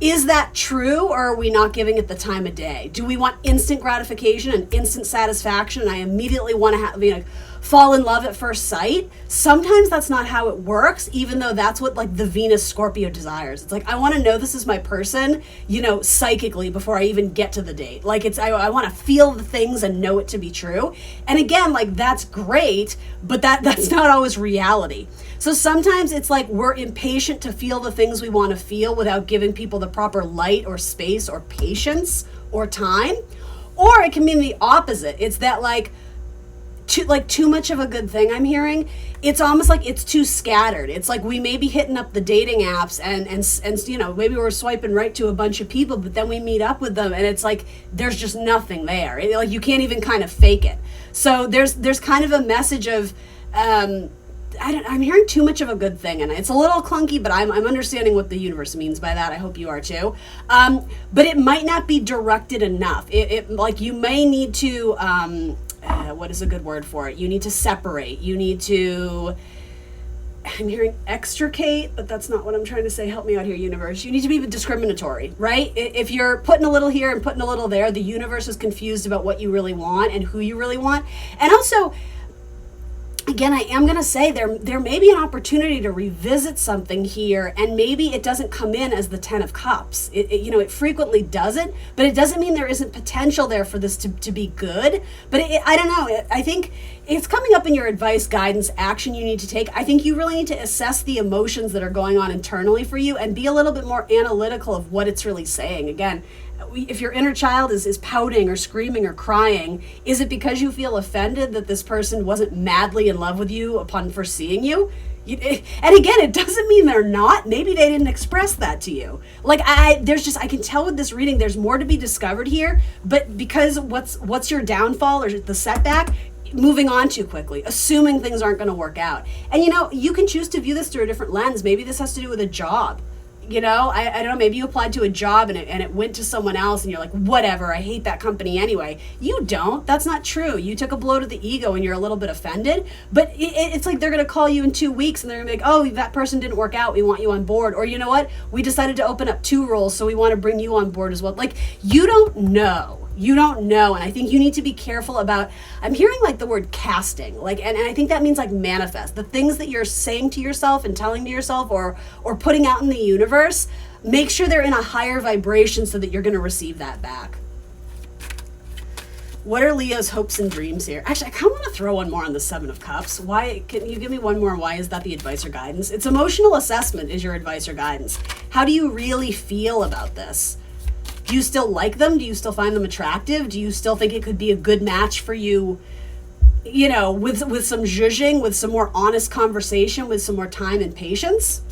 Is that true, or are we not giving it the time of day? Do we want instant gratification and instant satisfaction, and I immediately want to have, fall in love at first sight? Sometimes that's not how it works, even though that's what like the Venus Scorpio desires. It's like, I want to know this is my person, psychically before I even get to the date. Like I want to feel the things and know it to be true. And again, like that's great, but that's not always reality. So sometimes it's like we're impatient to feel the things we want to feel without giving people the proper light or space or patience or time. Or it can mean the opposite. It's that too much of a good thing I'm hearing. It's almost like it's too scattered. It's like we may be hitting up the dating apps and maybe we're swiping right to a bunch of people, but then we meet up with them and it's like there's just nothing there. Like you can't even kind of fake it. So there's kind of a message of I'm hearing too much of a good thing, and it's a little clunky, but I'm understanding what the universe means by that. I hope you are too. But it might not be directed enough. It like you may need to what is a good word for it? You need to separate. You need to, I'm hearing extricate, but that's not what I'm trying to say. Help me out here, universe. You need to be discriminatory, right? If you're putting a little here and putting a little there, the universe is confused about what you really want and who you really want. And also, again, I am going to say there may be an opportunity to revisit something here, and maybe it doesn't come in as the Ten of Cups. It frequently doesn't, but it doesn't mean there isn't potential there for this to be good. But I don't know. I think it's coming up in your advice, guidance, action you need to take. I think you really need to assess the emotions that are going on internally for you and be a little bit more analytical of what it's really saying. Again, if your inner child is pouting or screaming or crying, is it because you feel offended that this person wasn't madly in love with you upon first seeing you? And again, it doesn't mean they're not. Maybe they didn't express that to you. Like I can tell with this reading, there's more to be discovered here. But because what's your downfall or the setback? Moving on too quickly, assuming things aren't going to work out. And you can choose to view this through a different lens. Maybe this has to do with a job. I don't know, maybe you applied to a job and it went to someone else and you're like, whatever, I hate that company anyway. You don't. That's not true. You took a blow to the ego and you're a little bit offended, but it's like they're going to call you in 2 weeks and they're going to be like, oh, that person didn't work out. We want you on board. Or you know what? We decided to open up 2 roles, so we want to bring you on board as well. Like, you don't know. You don't know. And I think you need to be careful about, I'm hearing like the word casting, and I think that means like manifest. The things that you're saying to yourself and telling to yourself or putting out in the universe, make sure they're in a higher vibration so that you're going to receive that back. What are Leo's hopes and dreams here? Actually, I kind of want to throw one more on the Seven of Cups. Why, can you give me one more? Why is that the advice or guidance? It's emotional assessment is your advice or guidance. How do you really feel about this? Do you still like them? Do you still find them attractive? Do you still think it could be a good match for you, with some zhuzhing, with some more honest conversation, with some more time and patience?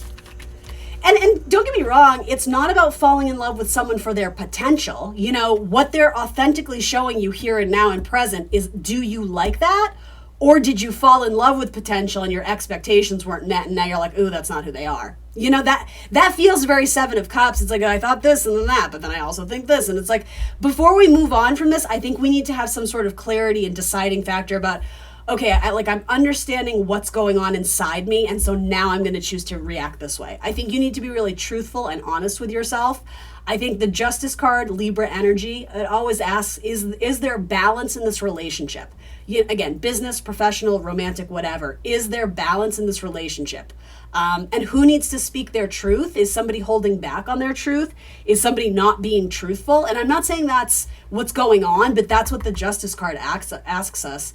And don't get me wrong, it's not about falling in love with someone for their potential. What they're authentically showing you here and now and present is, do you like that? Or did you fall in love with potential and your expectations weren't met and now you're like, ooh, that's not who they are? That feels very Seven of Cups. It's like, I thought this and then that, but then I also think this. And it's like, before we move on from this, I think we need to have some sort of clarity and deciding factor about, okay, I'm understanding what's going on inside me, and so now I'm going to choose to react this way. I think you need to be really truthful and honest with yourself. I think the Justice card, Libra energy, it always asks, is there balance in this relationship? Again, business, professional, romantic, whatever. Is there balance in this relationship? And who needs to speak their truth? Is somebody holding back on their truth? Is somebody not being truthful? And I'm not saying that's what's going on, but that's what the Justice card asks us.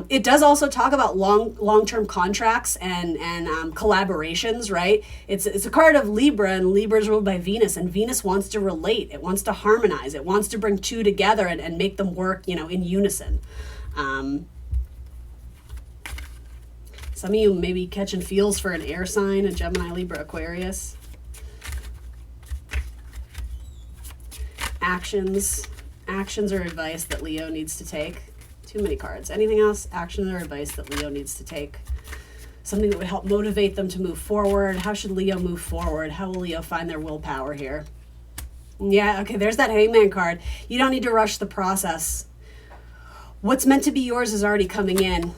It does also talk about long-term contracts and collaborations, right? It's a card of Libra, and Libra is ruled by Venus, and Venus wants to relate. It wants to harmonize. It wants to bring two together and make them work, in unison. Some of you may be catching feels for an air sign, a Gemini, Libra, Aquarius. Actions or advice that Leo needs to take. Too many cards. Anything else? Action or advice that Leo needs to take. Something that would help motivate them to move forward. How should Leo move forward? How will Leo find their willpower here? Yeah, okay, there's that Hangman card. You don't need to rush the process. What's meant to be yours is already coming in.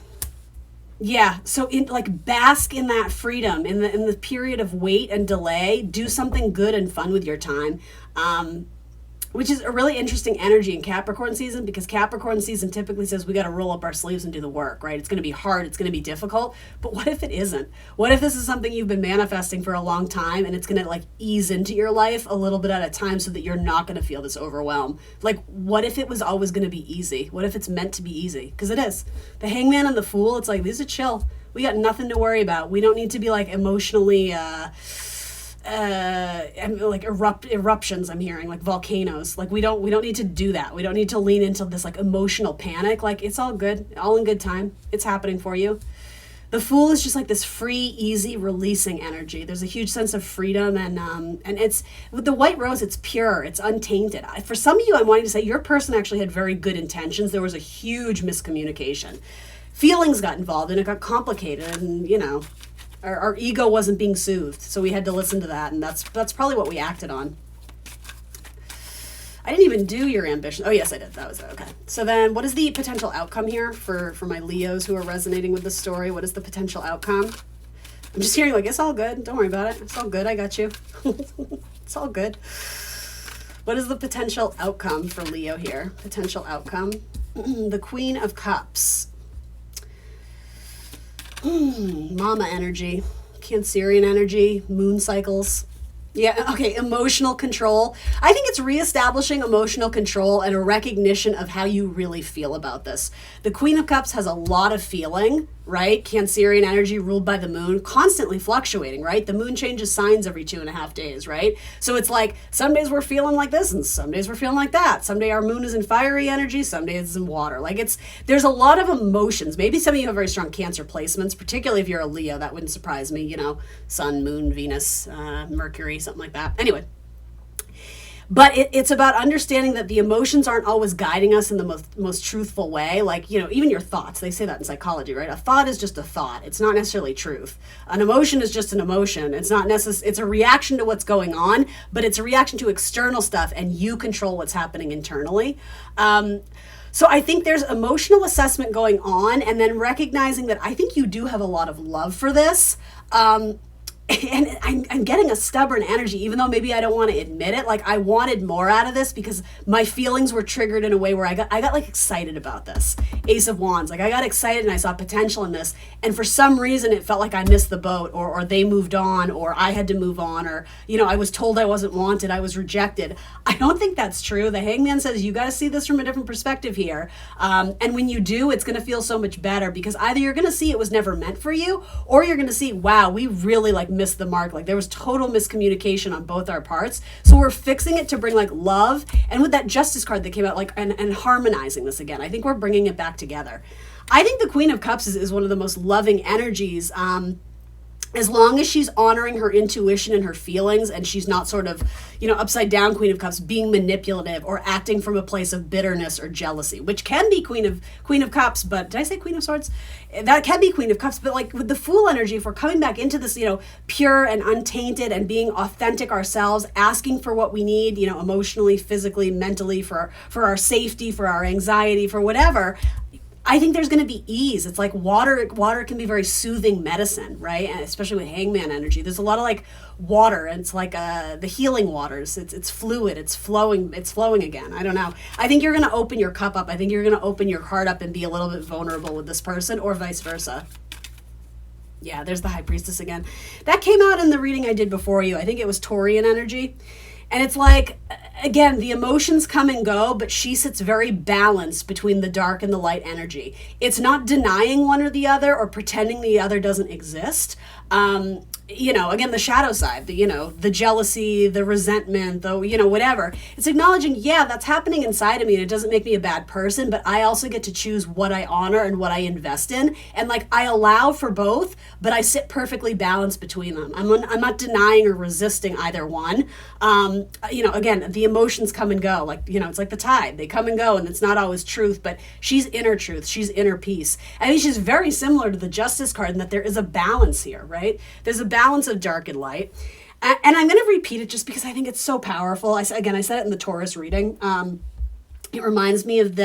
Yeah, so bask in that freedom, in the period of wait and delay. Do something good and fun with your time. Which is a really interesting energy in Capricorn season, because Capricorn season typically says we got to roll up our sleeves and do the work, right? It's going to be hard. It's going to be difficult. But what if it isn't? What if this is something you've been manifesting for a long time and it's going to ease into your life a little bit at a time so that you're not going to feel this overwhelm? What if it was always going to be easy? What if it's meant to be easy? Because it is. The Hangman and the Fool, it's these are chill. We got nothing to worry about. We don't need to be emotionally... eruptions. I'm hearing volcanoes. We don't need to do that. We don't need to lean into this emotional panic. It's all good, all in good time. It's happening for you. The Fool is just this free, easy, releasing energy. There's a huge sense of freedom, and it's with the White Rose. It's pure. It's untainted. For some of you, I'm wanting to say your person actually had very good intentions. There was a huge miscommunication. Feelings got involved, and it got complicated, and Our ego wasn't being soothed, so we had to listen to that, and that's probably what we acted on. I didn't even do your ambition. Oh, yes, I did. That was it. Okay. So then what is the potential outcome here for my Leos who are resonating with this story? What is the potential outcome? I'm just hearing it's all good. Don't worry about it. It's all good. I got you. It's all good. What is the potential outcome for Leo here? Potential outcome. The Queen of Cups. Mama energy, Cancerian energy, moon cycles. Yeah, okay, emotional control. I think it's reestablishing emotional control and a recognition of how you really feel about this. The Queen of Cups has a lot of feeling, right? Cancerian energy ruled by the moon, constantly fluctuating, right? The moon changes signs every 2.5 days, right? So it's some days we're feeling like this and some days we're feeling like that. Someday our moon is in fiery energy, some days it's in water. There's a lot of emotions. Maybe some of you have very strong Cancer placements, particularly if you're a Leo. That wouldn't surprise me, Sun, Moon, Venus, Mercury, something like that. Anyway. But it's about understanding that the emotions aren't always guiding us in the most truthful way. Even your thoughts, they say that in psychology, right? A thought is just a thought. It's not necessarily truth. An emotion is just an emotion. It's not it's a reaction to what's going on, but it's a reaction to external stuff, and you control what's happening internally. So I think there's emotional assessment going on, and then recognizing that I think you do have a lot of love for this. And I'm getting a stubborn energy, even though maybe I don't want to admit it. I wanted more out of this because my feelings were triggered in a way where I got excited about this. Ace of Wands. I got excited and I saw potential in this. And for some reason, it felt like I missed the boat, or they moved on, or I had to move on, or, I was told I wasn't wanted. I was rejected. I don't think that's true. The Hangman says you got to see this from a different perspective here. And when you do, it's going to feel so much better, because either you're going to see it was never meant for you, or you're going to see, wow, we really missed the mark. There was total miscommunication on both our parts. So we're fixing it to bring love, and with that Justice card that came out, and harmonizing this again. I think we're bringing it back together. I think the Queen of Cups is one of the most loving energies. As long as she's honoring her intuition and her feelings, and she's not sort of, upside down Queen of Cups, being manipulative or acting from a place of bitterness or jealousy, which can be Queen of Cups, but did I say Queen of Swords? That can be Queen of Cups, but with the Fool energy, if we're coming back into this, pure and untainted and being authentic ourselves, asking for what we need, emotionally, physically, mentally, for our safety, for our anxiety, for whatever, I think there's going to be ease. It's water. Water can be very soothing medicine, right? And especially with Hangman energy. There's a lot of water, and it's the healing waters. It's fluid. It's flowing. It's flowing again. I don't know. I think you're going to open your cup up. I think you're going to open your heart up and be a little bit vulnerable with this person, or vice versa. Yeah, there's the High Priestess again. That came out in the reading I did before you. I think it was Taurian energy. And it's again, the emotions come and go, but she sits very balanced between the dark and the light energy. It's not denying one or the other or pretending the other doesn't exist. again, the shadow side, the jealousy, the resentment, whatever. It's acknowledging, yeah, that's happening inside of me and it doesn't make me a bad person, but I also get to choose what I honor and what I invest in. And like, I allow for both, but I sit perfectly balanced between them. I'm not denying or resisting either one. Again, the emotions come and go. Like, it's like the tide. They come and go, and it's not always truth, but she's inner truth. She's inner peace. I think she's very similar to the Justice card in that there is a balance here, right? There's a balance of dark and light. And I'm going to repeat it just because I think it's so powerful. I said it in the Taurus reading. It reminds me of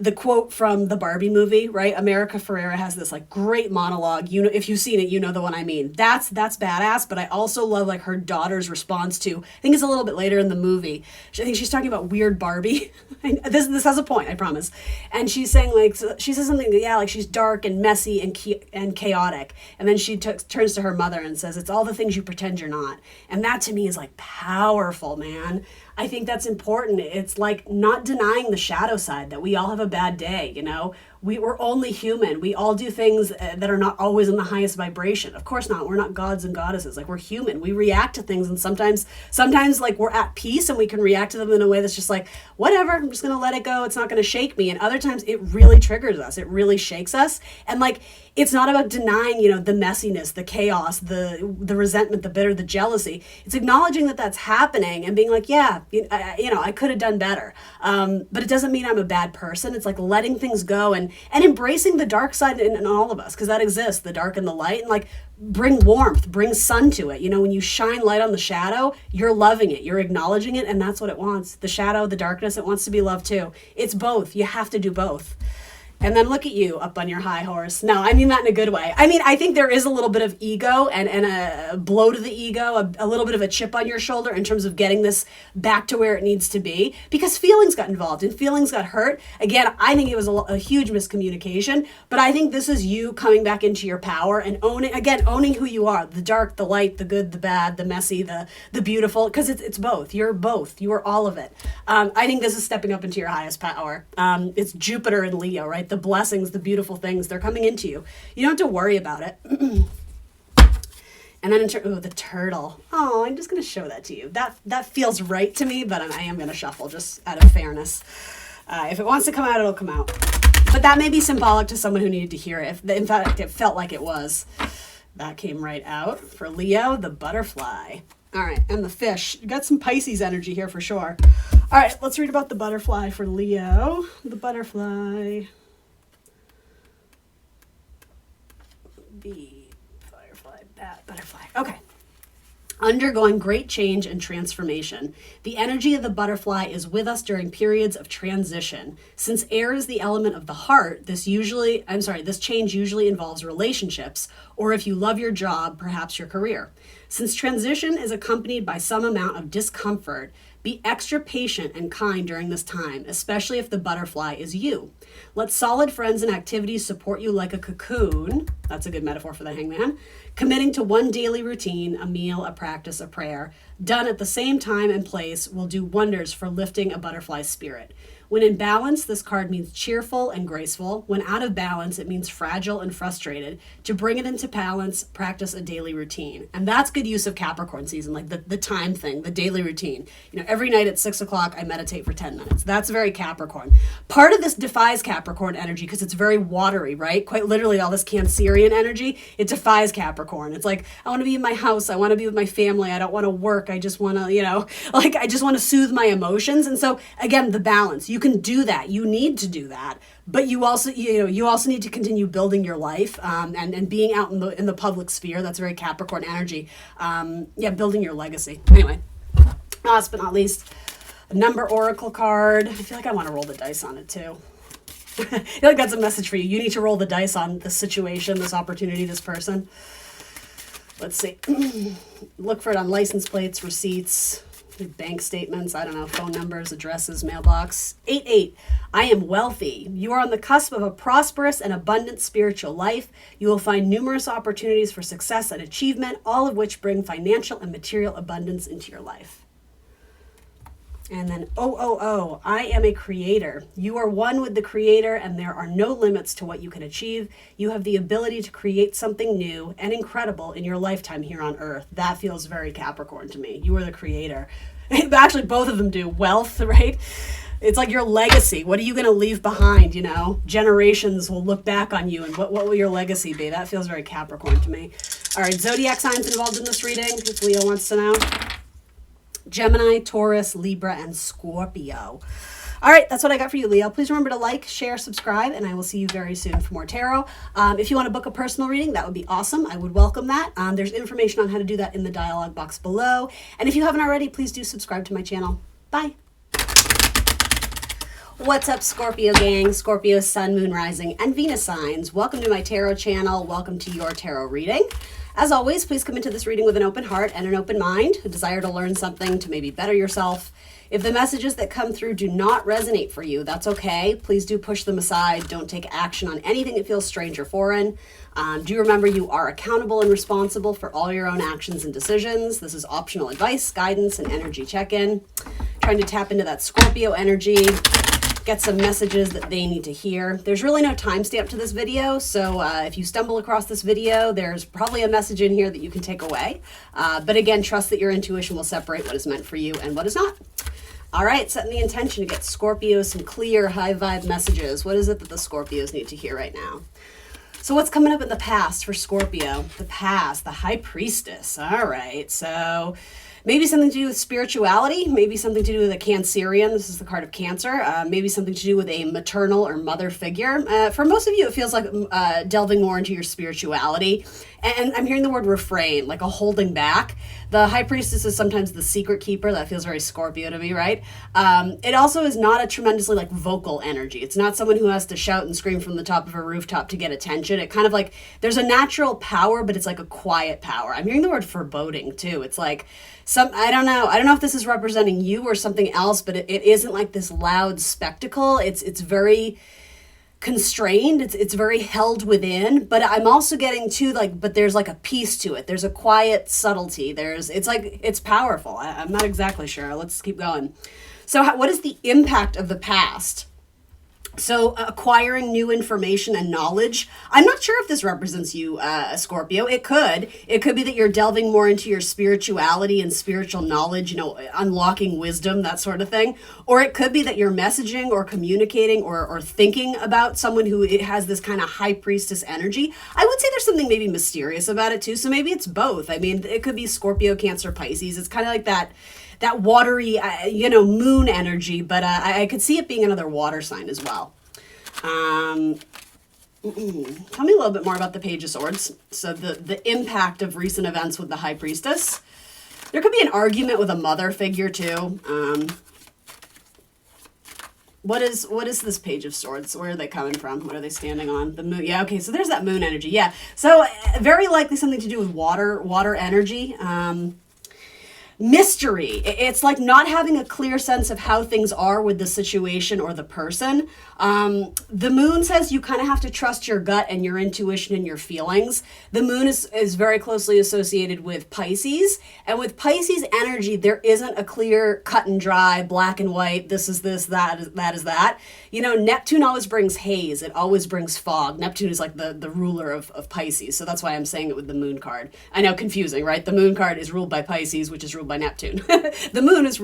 the quote from the Barbie movie, right? America Ferrera has this like great monologue. If you've seen it, you know the one I mean. That's badass. But I also love like her daughter's response to, I think it's a little bit later in the movie. I think she's talking about weird Barbie. This has a point, I promise. And she's saying like, she says something, yeah, like she's dark and messy and chaotic. And then she turns to her mother and says, it's all the things you pretend you're not. And that to me is like powerful, man. I think that's important. It's like not denying the shadow side, that we all have a bad day, We're only human. We all do things that are not always in the highest vibration. Of course not. We're not gods and goddesses. Like, we're human. We react to things, and sometimes like we're at peace and we can react to them in a way that's just like, whatever, I'm just going to let it go. It's not going to shake me. And other times it really triggers us. It really shakes us. And like, it's not about denying, the messiness, the chaos, the resentment, the bitter, the jealousy. It's acknowledging that that's happening and being like, yeah, I could have done better. But it doesn't mean I'm a bad person. It's like letting things go and embracing the dark side in all of us, because that exists, the dark and the light, and like bring warmth, bring sun to it. When you shine light on the shadow, you're loving it, you're acknowledging it, and that's what it wants. The shadow, the darkness, it wants to be loved too. It's both. You have to do both. And then look at you up on your high horse. No, I mean that in a good way. I mean, I think there is a little bit of ego and a blow to the ego, a little bit of a chip on your shoulder in terms of getting this back to where it needs to be, because feelings got involved and feelings got hurt. Again, I think it was a huge miscommunication, but I think this is you coming back into your power and owning who you are, the dark, the light, the good, the bad, the messy, the beautiful, because it's both. You're both. You are all of it. I think this is stepping up into your highest power. It's Jupiter and Leo, right? The blessings, the beautiful things, they're coming into you. You don't have to worry about it. And then the turtle. Oh, I'm just going to show that to you. That feels right to me, but I am going to shuffle just out of fairness. If it wants to come out, it'll come out. But that may be symbolic to someone who needed to hear it. In fact, it felt like it was. That came right out. For Leo, the butterfly. All right, and the fish. You got some Pisces energy here for sure. All right, let's read about the butterfly for Leo. The butterfly. Firefly, bat, butterfly. Okay. Undergoing great change and transformation. The energy of the butterfly is with us during periods of transition. Since air is the element of the heart, this change usually involves relationships, or if you love your job, perhaps your career. Since transition is accompanied by some amount of discomfort, be extra patient and kind during this time, especially if the butterfly is you. Let solid friends and activities support you like a cocoon. That's a good metaphor for the hangman. Committing to one daily routine, a meal, a practice, a prayer, done at the same time and place, will do wonders for lifting a butterfly's spirit. When in balance, this card means cheerful and graceful. When out of balance, it means fragile and frustrated. To bring it into balance, practice a daily routine. And that's good use of Capricorn season, like the time thing, the daily routine. Every night at 6 o'clock, I meditate for 10 minutes. That's very Capricorn. Part of this defies Capricorn energy because it's very watery, right? Quite literally, all this Cancerian energy, it defies Capricorn. It's like, I want to be in my house. I want to be with my family. I don't want to work. I just want to, I just want to soothe my emotions. And so, again, the balance. You can do that. You need to do that, but you also need to continue building your life and being out in the public sphere. That's very Capricorn energy. Building your legacy. Anyway, last but not least, a number oracle card. I feel like I want to roll the dice on it too. I feel like that's a message for you. You need to roll the dice on this situation, this opportunity, this person. Let's see. Look for it on license plates, receipts, bank statements, I don't know, phone numbers, addresses, mailbox. 88. I am wealthy. You are on the cusp of a prosperous and abundant spiritual life. You will find numerous opportunities for success and achievement, all of which bring financial and material abundance into your life. And then, I am a creator. You are one with the creator, and there are no limits to what you can achieve. You have the ability to create something new and incredible in your lifetime here on Earth. That feels very Capricorn to me. You are the creator. Actually, both of them do. Wealth, right? It's like your legacy. What are you going to leave behind, you know? Generations will look back on you, and what will your legacy be? That feels very Capricorn to me. All right, zodiac signs involved in this reading, if Leo wants to know. Gemini, Taurus, Libra, and Scorpio. All right, that's what I got for you, Leo. Please remember to like, share, subscribe, and I will see you very soon for more tarot. If you want to book a personal reading, that would be awesome. I would welcome that. There's information on how to do that in the dialogue box below. And if you haven't already, please do subscribe to my channel. Bye. What's up, Scorpio gang? Scorpio, Sun, Moon, Rising, and Venus signs. Welcome to my tarot channel. Welcome to your tarot reading. As always, please come into this reading with an open heart and an open mind, a desire to learn something, to maybe better yourself. If the messages that come through do not resonate for you, that's okay. Please do push them aside. Don't take action on anything that feels strange or foreign. Do remember you are accountable and responsible for all your own actions and decisions. This is optional advice, guidance, and energy check-in. Trying to tap into that Scorpio energy, get some messages that they need to hear. There's really no timestamp to this video, so if you stumble across this video, there's probably a message in here that you can take away. But again, trust that your intuition will separate what is meant for you and what is not. All right, setting the intention to get Scorpio some clear, high vibe messages. What is it that the Scorpios need to hear right now? So what's coming up in the past for Scorpio? The past, the High Priestess. All right, so maybe something to do with spirituality, maybe something to do with a Cancerian. This is the card of Cancer. Maybe something to do with a maternal or mother figure. For most of you, it feels like delving more into your spirituality. And I'm hearing the word refrain, like a holding back. The High Priestess is sometimes the secret keeper. That feels very Scorpio to me, right? It also is not a tremendously like vocal energy. It's not someone who has to shout and scream from the top of a rooftop to get attention. It kind of like, there's a natural power, but it's like a quiet power. I'm hearing the word foreboding too. It's like, I don't know if this is representing you or something else, but it isn't like this loud spectacle. It's very constrained. It's very held within, but I'm also getting to like, but there's like a peace to it. There's a quiet subtlety. It's powerful. I'm not exactly sure. Let's keep going. So what is the impact of the past? So acquiring new information and knowledge. I'm not sure if this represents you, Scorpio. It could be that you're delving more into your spirituality and spiritual knowledge, you know, unlocking wisdom, that sort of thing. Or it could be that you're messaging or communicating or thinking about someone who has this kind of High Priestess energy. I would say there's something maybe mysterious about it too. So maybe it's both. I mean, it could be Scorpio, Cancer, Pisces. It's kind of like that watery, moon energy, but I could see it being another water sign as well. Tell me a little bit more about the Page of Swords. So the impact of recent events with the High Priestess. There could be an argument with a mother figure too. What is this Page of Swords? Where are they coming from? What are they standing on? The moon. Yeah, okay, so there's that moon energy. Yeah, so very likely something to do with water energy. Mystery. It's like not having a clear sense of how things are with the situation or the person. The moon says you kind of have to trust your gut and your intuition and your feelings. The moon is very closely associated with Pisces. And with Pisces energy, there isn't a clear cut and dry, black and white, this is this, that is that. You know, Neptune always brings haze. It always brings fog. Neptune is like the ruler of Pisces. So that's why I'm saying it with the moon card. I know, confusing, right? The moon card is ruled by Pisces, which is ruled by Neptune. The moon is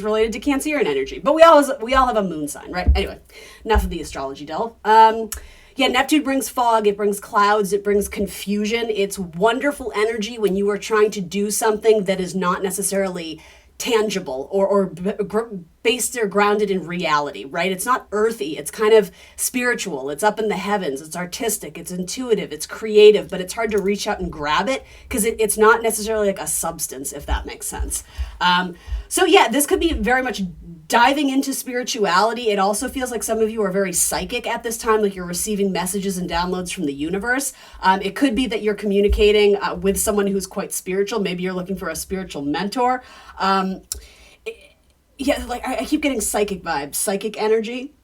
related to Cancerian energy, but we all have a moon sign, right? Anyway, enough of the astrology delve. Yeah, Neptune brings fog, it brings clouds, it brings confusion. It's wonderful energy when you are trying to do something that is not necessarily tangible or based or grounded in reality, right? It's not earthy. It's kind of spiritual. It's up in the heavens. It's artistic. It's intuitive. It's creative, but it's hard to reach out and grab it because it's not necessarily like a substance, if that makes sense. So yeah, this could be very much diving into spirituality. It also feels like some of you are very psychic at this time, like you're receiving messages and downloads from the universe. It could be that you're communicating with someone who's quite spiritual. Maybe you're looking for a spiritual mentor. Yeah, like I keep getting psychic vibes, psychic energy.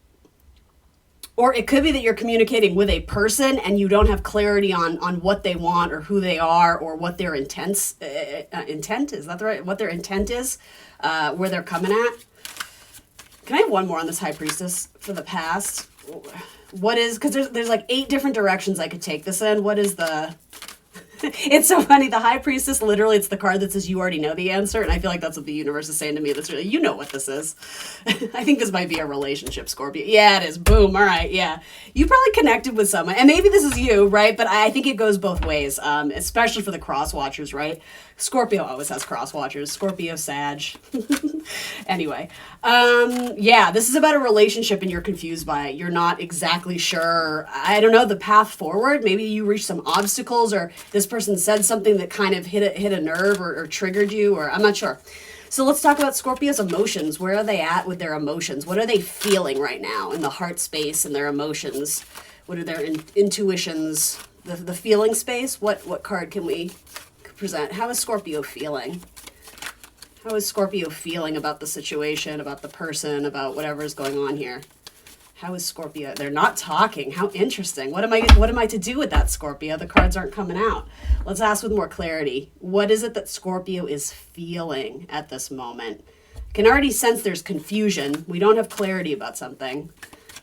Or it could be that you're communicating with a person and you don't have clarity on what they want or who they are or what their intent is that right? What their intent is, where they're coming at. Can I have one more on this High Priestess for the past? What is, because there's like 8 different directions I could take this in. What is the... It's so funny. The High Priestess, literally, it's the card that says you already know the answer. And I feel like that's what the universe is saying to me. That's really, you know what this is. I think this might be a relationship, Scorpio. Yeah, it is. Boom. All right. Yeah. You probably connected with someone. And maybe this is you, right? But I think it goes both ways, especially for the cross watchers, right? Scorpio always has cross watchers. Scorpio, Sag. Anyway. Yeah, this is about a relationship and you're confused by it. You're not exactly sure. I don't know, the path forward. Maybe you reached some obstacles or this person said something that kind of hit a nerve or triggered you, or I'm not sure. So let's talk about Scorpio's emotions. Where are they at with their emotions? What are they feeling right now in the heart space and their emotions? What are their intuitions? The feeling space? What card can we present? How is Scorpio feeling? How is Scorpio feeling about the situation, about the person, about whatever is going on here? How is Scorpio? They're not talking. How interesting. What am I to do with that, Scorpio? The cards aren't coming out. Let's ask with more clarity. What is it that Scorpio is feeling at this moment? I can already sense there's confusion. We don't have clarity about something.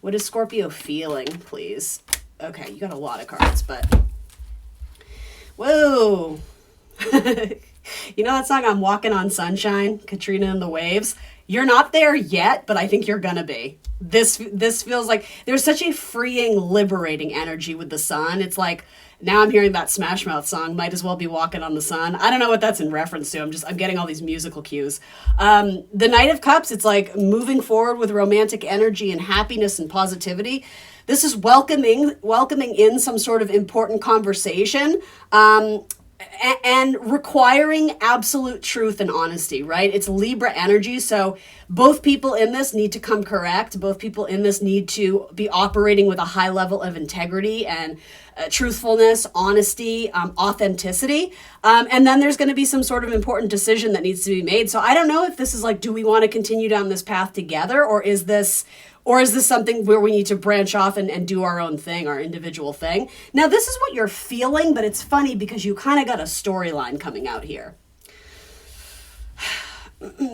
What is Scorpio feeling, please? Okay, you got a lot of cards, but... Whoa! You know that song, I'm Walking on Sunshine, Katrina and the Waves? You're not there yet, but I think you're gonna be. This feels like there's such a freeing, liberating energy with the sun. It's like, now I'm hearing that Smash Mouth song, Might As Well Be Walking on the Sun. I don't know what that's in reference to. I'm getting all these musical cues. The Knight of Cups, it's like moving forward with romantic energy and happiness and positivity. This is welcoming in some sort of important conversation. And requiring absolute truth and honesty, right? It's Libra energy, so both people in this need to come correct. Both people in this need to be operating with a high level of integrity and truthfulness, honesty, authenticity. And then there's going to be some sort of important decision that needs to be made. So I don't know if this is like, do we want to continue down this path together, or is this something where we need to branch off and do our own thing, our individual thing? Now, this is what you're feeling, but it's funny because you kind of got a storyline coming out here.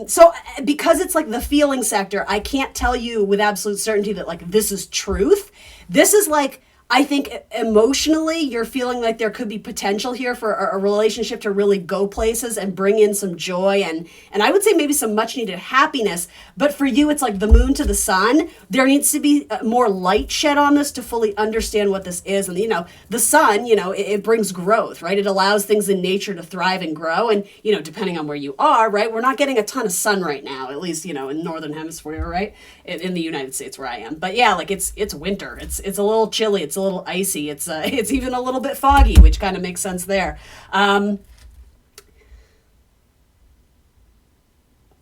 So because it's like the feeling sector, I can't tell you with absolute certainty that like this is truth. This is like, I think emotionally you're feeling like there could be potential here for a relationship to really go places and bring in some joy and I would say maybe some much needed happiness. But for you, it's like the moon to the sun. There needs to be more light shed on this to fully understand what this is. And, you know, the sun, you know, it brings growth, right? It allows things in nature to thrive and grow. And, you know, depending on where you are, right, we're not getting a ton of sun right now, at least, you know, in Northern Hemisphere, right? In the United States where I am. But yeah, like it's winter. It's a little chilly. It's a little icy. It's even a little bit foggy, which kind of makes sense there.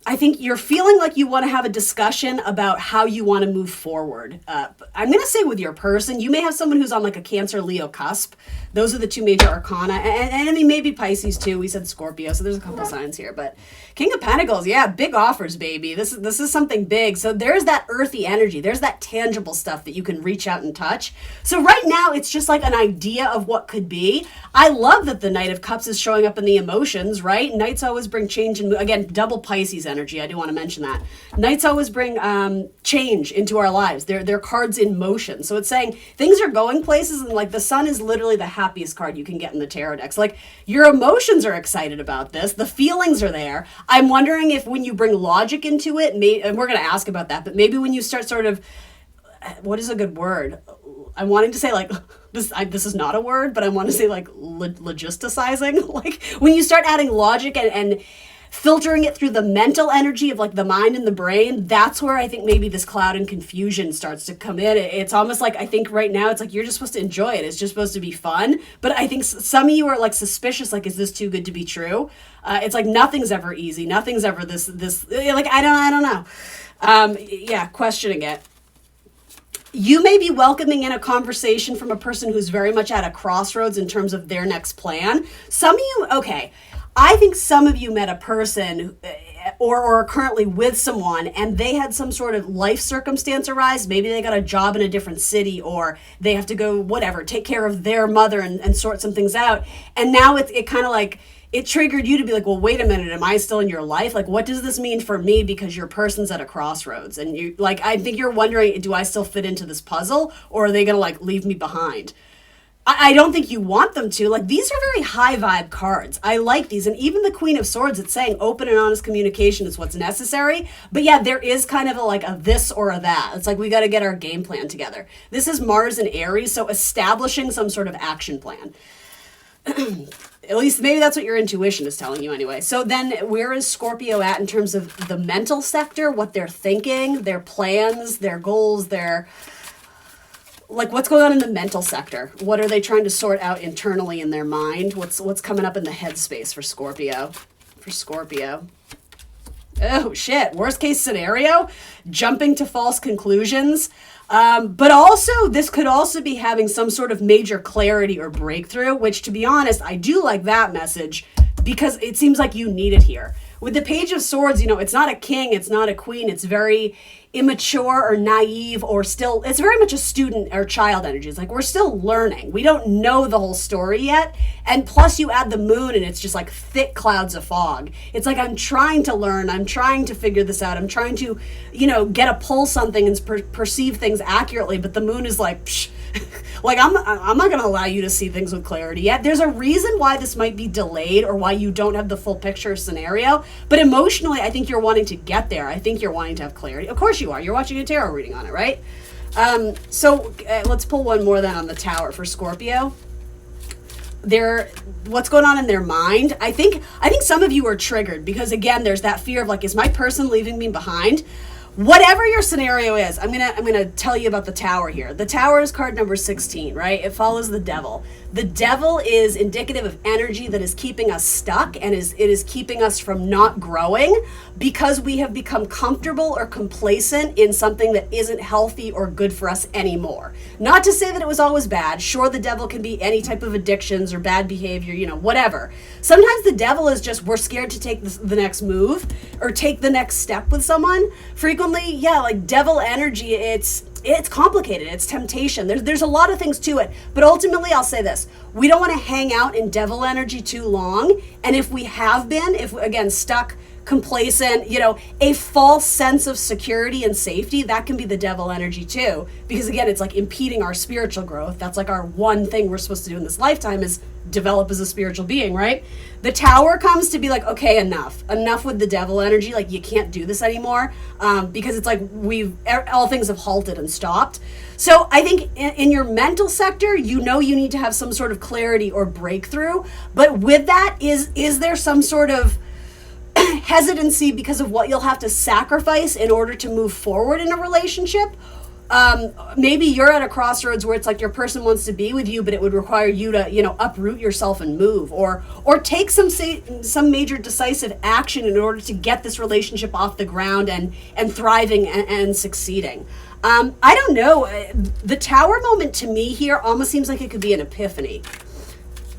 I think you're feeling like you want to have a discussion about how you want to move forward. I'm going to say with your person, you may have someone who's on like a Cancer, Leo cusp. Those are the 2 major arcana. And I mean, maybe Pisces too. We said Scorpio, so there's a couple signs here. But King of Pentacles, yeah, big offers, baby. This is something big. So there's that earthy energy. There's that tangible stuff that you can reach out and touch. So right now, it's just like an idea of what could be. I love that the Knight of Cups is showing up in the emotions, right? Knights always bring change and, again, double Pisces energy. I do want to mention that. Knights always bring change into our lives. They're cards in motion. So it's saying things are going places, and like the sun is literally the happiest card you can get in the tarot decks. Like your emotions are excited about this. The feelings are there. I'm wondering if when you bring logic into it, and we're going to ask about that, but maybe when you start sort of, what is a good word? I'm wanting to say like, this is not a word, but I want to say like logisticizing. Like when you start adding logic and filtering it through the mental energy of like the mind and the brain, that's where I think maybe this cloud and confusion starts to come in. It's almost like, I think right now it's like you're just supposed to enjoy it. It's just supposed to be fun. But I think some of you are like suspicious, like, is this too good to be true? It's like nothing's ever easy. Nothing's ever this like, I don't know. Yeah, questioning it. You may be welcoming in a conversation from a person who's very much at a crossroads in terms of their next plan. Some of you, okay, I think some of you met a person or are currently with someone and they had some sort of life circumstance arise. Maybe they got a job in a different city, or they have to go, whatever, take care of their mother and sort some things out. And now it kind of like, it triggered you to be like, well, wait a minute, am I still in your life? Like, what does this mean for me? Because your person's at a crossroads. And you, like, I think you're wondering, do I still fit into this puzzle, or are they going to like leave me behind? I don't think you want them to. Like, these are very high vibe cards. I like these. And even the Queen of Swords, it's saying open and honest communication is what's necessary. But yeah, there is kind of a this or a that. It's like, we got to get our game plan together. This is Mars and Aries, so establishing some sort of action plan. At least maybe that's what your intuition is telling you anyway. So then where is Scorpio at in terms of the mental sector, what they're thinking, their plans, their goals, their... like, what's going on in the mental sector? What are they trying to sort out internally in their mind? What's coming up in the headspace for Scorpio? Oh, shit. Worst case scenario? Jumping to false conclusions. But also, this could also be having some sort of major clarity or breakthrough, which, to be honest, I do like that message because it seems like you need it here. With the Page of Swords, you know, it's not a king, it's not a queen, it's very immature or naive or still, it's very much a student or child energy. It's like, we're still learning. We don't know the whole story yet. And plus you add the moon and it's just like thick clouds of fog. It's like, I'm trying to learn. I'm trying to figure this out. I'm trying to, you know, get a pull something and perceive things accurately. But the moon is like, psh, like, I'm not going to allow you to see things with clarity yet. There's a reason why this might be delayed or why you don't have the full picture scenario. But emotionally, I think you're wanting to get there. I think you're wanting to have clarity. Of course you are. You're watching a tarot reading on it, right? So let's pull one more then on the Tower for Scorpio. What's going on in their mind? I think some of you are triggered because, again, there's that fear of like, is my person leaving me behind? Whatever your scenario is, I'm gonna tell you about the Tower here. The Tower is card number 16, right? It follows the Devil. The Devil is indicative of energy that is keeping us stuck and it is keeping us from not growing because we have become comfortable or complacent in something that isn't healthy or good for us anymore. Not to say that it was always bad. Sure, the Devil can be any type of addictions or bad behavior, you know, whatever. Sometimes the Devil is just, we're scared to take the next move or take the next step with someone. Frequently, yeah, like Devil energy, it's complicated. It's temptation. There's a lot of things to it. But ultimately, I'll say this. We don't want to hang out in Devil energy too long. And if we have been, again, stuck, complacent, you know, a false sense of security and safety, that can be the Devil energy too. Because again, it's like impeding our spiritual growth. That's like our one thing we're supposed to do in this lifetime is develop as a spiritual being, right? The Tower comes to be like, okay, enough with the Devil energy. Like, you can't do this anymore, because it's like all things have halted and stopped. So I think in your mental sector, you know, you need to have some sort of clarity or breakthrough. But with that, is there some sort of hesitancy because of what you'll have to sacrifice in order to move forward in a relationship? Maybe you're at a crossroads where it's like your person wants to be with you, but it would require you to, you know, uproot yourself and move, or take some major decisive action in order to get this relationship off the ground and thriving and succeeding. I don't know. The Tower moment to me here almost seems like it could be an epiphany.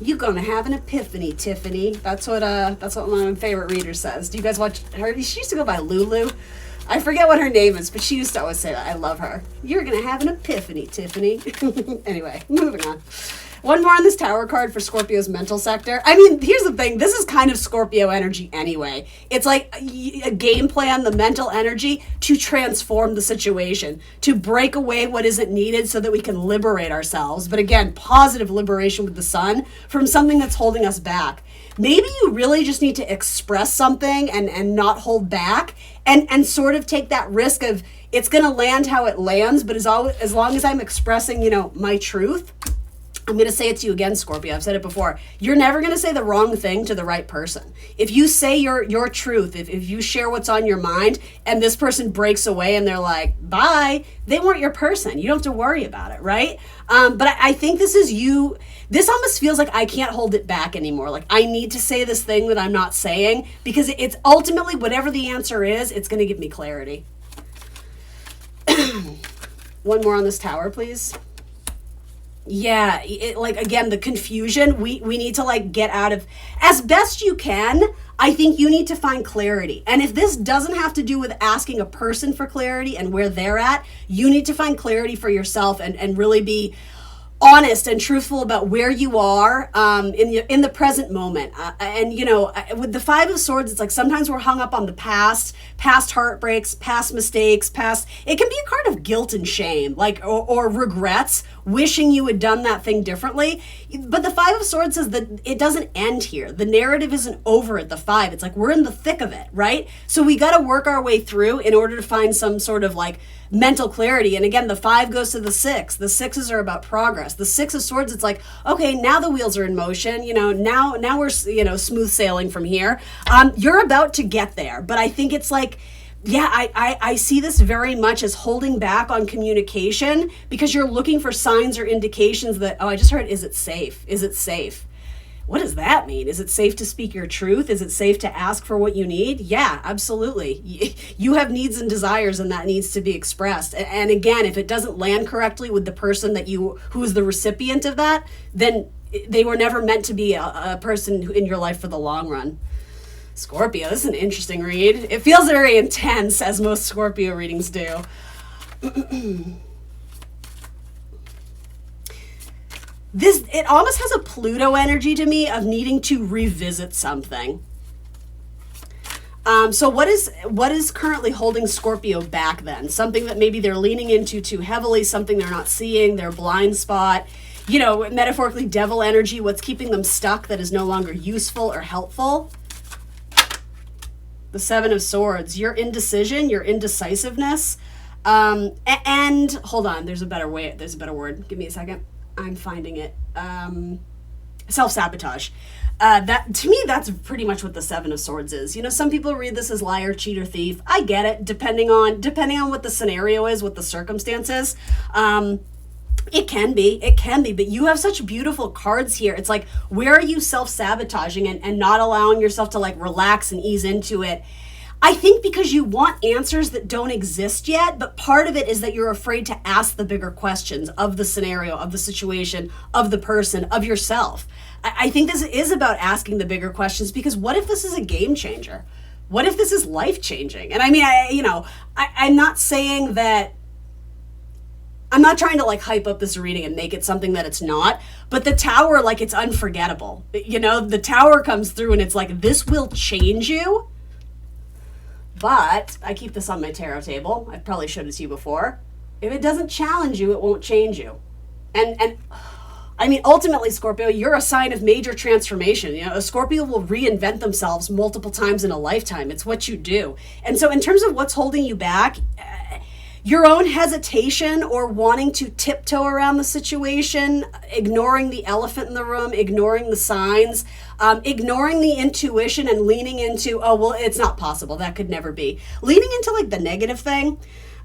You're gonna have an epiphany, Tiffany. That's what my favorite reader says. Do you guys watch her? She used to go by Lulu. I forget what her name is, but she used to always say that. I love her. You're gonna have an epiphany, Tiffany. Anyway, moving on. One more on this Tower card for Scorpio's mental sector. I mean, here's the thing. This is kind of Scorpio energy anyway. It's like a game plan, the mental energy to transform the situation, to break away what isn't needed so that we can liberate ourselves. But again, positive liberation with the Sun from something that's holding us back. Maybe you really just need to express something and not hold back and sort of take that risk of it's going to land how it lands. But as long as I'm expressing, you know, my truth, I'm going to say it to you again, Scorpio. I've said it before. You're never going to say the wrong thing to the right person. If you say your truth, if you share what's on your mind and this person breaks away and they're like, bye, they weren't your person. You don't have to worry about it, right? But I think this is you. This almost feels like I can't hold it back anymore. Like, I need to say this thing that I'm not saying because it's ultimately, whatever the answer is, it's going to give me clarity. One more on this Tower, please. Yeah, like, again, the confusion, we need to, like, get out of, as best you can. I think you need to find clarity. And if this doesn't have to do with asking a person for clarity and where they're at, you need to find clarity for yourself and really be honest and truthful about where you are in the present moment. And you know, with the Five of Swords, it's like sometimes we're hung up on the past heartbreaks, past mistakes, it can be a card of guilt and shame, like, or regrets, wishing you had done that thing differently. But the Five of Swords says that it doesn't end here. The narrative isn't over at the five. It's like we're in the thick of it, right? So we got to work our way through in order to find some sort of like mental clarity. And again, the five goes to the six. The sixes are about progress. The Six of Swords, it's like, okay, now the wheels are in motion. You know, now we're, you know, smooth sailing from here. You're about to get there. But I think it's like, yeah, I see this very much as holding back on communication because you're looking for signs or indications that, oh, I just heard, is it safe? Is it safe? What does that mean? Is it safe to speak your truth? Is it safe to ask for what you need? Yeah, absolutely. You have needs and desires, and that needs to be expressed. And again, if it doesn't land correctly with the person who is the recipient of that, then they were never meant to be a person in your life for the long run. Scorpio, this is an interesting read. It feels very intense, as most Scorpio readings do. It almost has a Pluto energy to me of needing to revisit something. So what is currently holding Scorpio back then? Something that maybe they're leaning into too heavily, something they're not seeing, their blind spot, you know, metaphorically devil energy, what's keeping them stuck that is no longer useful or helpful. The Seven of Swords, your indecision, your indecisiveness. And hold on, there's a better word. Give me a second. I'm finding it. Self-sabotage. That, to me, that's pretty much what the Seven of Swords is. You know, some people read this as liar, cheat, or thief. I get it, depending on what the scenario is, what the circumstances. It can be, but you have such beautiful cards here. It's like, where are you self-sabotaging and not allowing yourself to like relax and ease into it? I think because you want answers that don't exist yet, but part of it is that you're afraid to ask the bigger questions of the scenario, of the situation, of the person, of yourself. I think this is about asking the bigger questions, because what if this is a game changer? What if this is life-changing? And I mean, I'm not saying that, I'm not trying to like hype up this reading and make it something that it's not, but the Tower, like, it's unforgettable. You know, the Tower comes through and it's like, this will change you. But I keep this on my tarot table. I probably showed it to you before. If it doesn't challenge you, it won't change you. And I mean, ultimately, Scorpio, you're a sign of major transformation. You know, a Scorpio will reinvent themselves multiple times in a lifetime. It's what you do. And so in terms of what's holding you back, your own hesitation or wanting to tiptoe around the situation, ignoring the elephant in the room, ignoring the signs, ignoring the intuition and leaning into, oh, well, it's not possible. That could never be. Leaning into like the negative thing,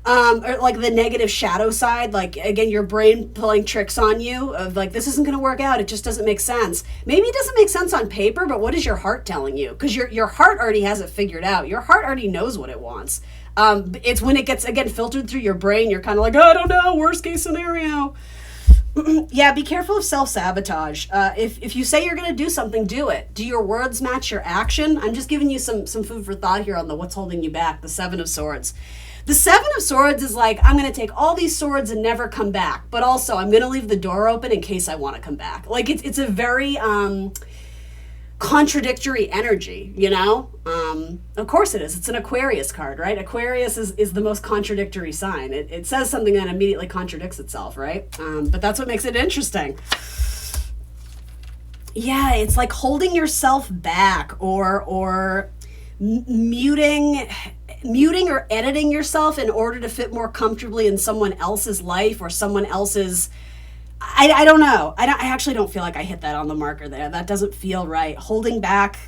or like the negative shadow side. Like, again, your brain pulling tricks on you of like, this isn't going to work out. It just doesn't make sense. Maybe it doesn't make sense on paper, but what is your heart telling you? Because your heart already has it figured out. Your heart already knows what it wants. It's when it gets, again, filtered through your brain, you're kind of like, oh, I don't know, worst case scenario. Yeah, be careful of self-sabotage. If you say you're going to do something, do it. Do your words match your action? I'm just giving you some food for thought here on the what's holding you back, the Seven of Swords. The Seven of Swords is like, I'm going to take all these swords and never come back, but also I'm going to leave the door open in case I want to come back. Like, it's a very contradictory energy, you know? Of course it is. It's an Aquarius card, right? Aquarius is the most contradictory sign. It says something that immediately contradicts itself, right? But that's what makes it interesting. Yeah, it's like holding yourself back or muting or editing yourself in order to fit more comfortably in someone else's life or someone else's, I don't know. I actually don't feel like I hit that on the marker there. That doesn't feel right. Holding back.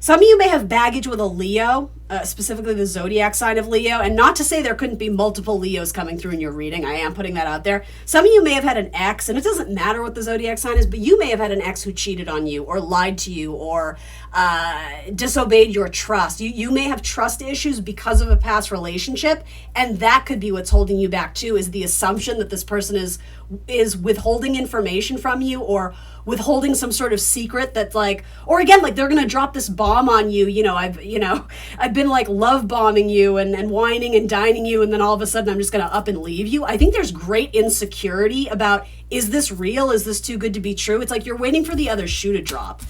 Some of you may have baggage with a Leo, specifically the zodiac sign of Leo. And not to say there couldn't be multiple Leos coming through in your reading. I am putting that out there. Some of you may have had an ex, and it doesn't matter what the zodiac sign is, but you may have had an ex who cheated on you or lied to you or disobeyed your trust. You may have trust issues because of a past relationship, and that could be what's holding you back too, is the assumption that this person is withholding information from you or withholding some sort of secret that's like, or again, like they're going to drop this bomb on you. I've been been like love bombing you and whining and dining you, and then all of a sudden I'm just going to up and leave you. I think there's great insecurity about, is this real? Is this too good to be true? It's like you're waiting for the other shoe to drop.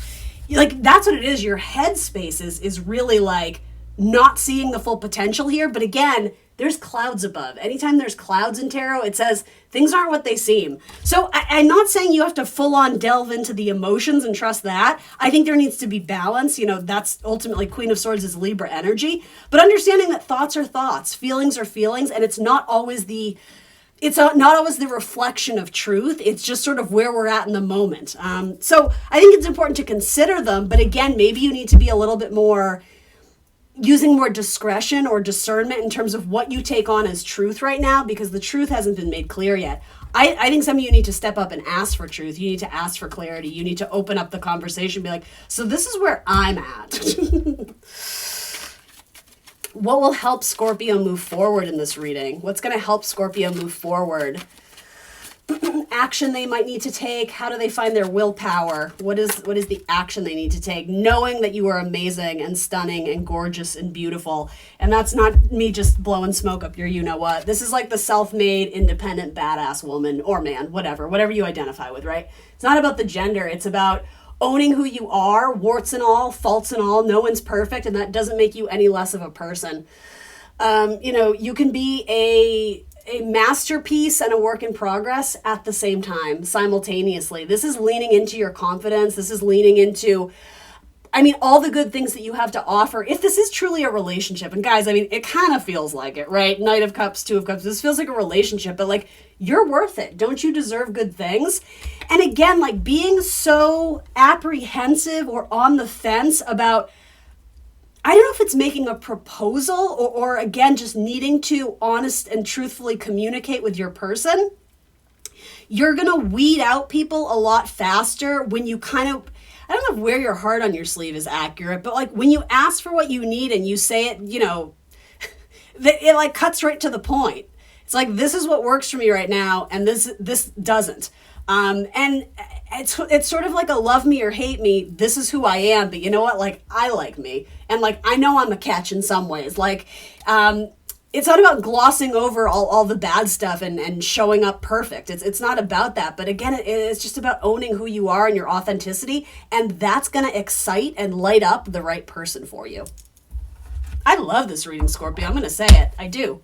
Like, that's what it is. Your headspace is really like not seeing the full potential here. But again, there's clouds above. Anytime there's clouds in tarot, it says things aren't what they seem. So I'm not saying you have to full on delve into the emotions and trust that. I think there needs to be balance. You know, that's ultimately Queen of Swords is Libra energy. But understanding that thoughts are thoughts, feelings are feelings, and it's not always the reflection of truth. It's just sort of where we're at in the moment. So I think it's important to consider them. But again, maybe you need to be a little bit more using more discretion or discernment in terms of what you take on as truth right now, because the truth hasn't been made clear yet. I think some of you need to step up and ask for truth. You need to ask for clarity. You need to open up the conversation, be like, so this is where I'm at. What will help Scorpio move forward in this reading? What's going to help Scorpio move forward? Action they might need to take. How do they find their willpower? What is the action they need to take? Knowing that you are amazing and stunning and gorgeous and beautiful. And that's not me just blowing smoke up your you-know-what. This is like the self-made, independent, badass woman or man, whatever you identify with, right? It's not about the gender. It's about owning who you are, warts and all, faults and all. No one's perfect, and that doesn't make you any less of a person. You can be a masterpiece and a work in progress at the same time, simultaneously. This is leaning into your confidence. This is leaning into, all the good things that you have to offer. If this is truly a relationship, and guys, it kind of feels like it, right? Knight of Cups, Two of Cups. This feels like a relationship, but like, you're worth it. Don't you deserve good things? And again, like being so apprehensive or on the fence about, I don't know if it's making a proposal or again, just needing to honest and truthfully communicate with your person. You're going to weed out people a lot faster when you kind of, I don't know if wear your heart on your sleeve is accurate, but like when you ask for what you need and you say it, it like cuts right to the point. It's like, this is what works for me right now, and this doesn't. And it's sort of like a love me or hate me. This is who I am, but you know what? Like, I like me. And like, I know I'm a catch in some ways. Like, it's not about glossing over all the bad stuff and showing up perfect. It's not about that. But again, it's just about owning who you are and your authenticity. And that's going to excite and light up the right person for you. I love this reading, Scorpio. I'm going to say it. I do.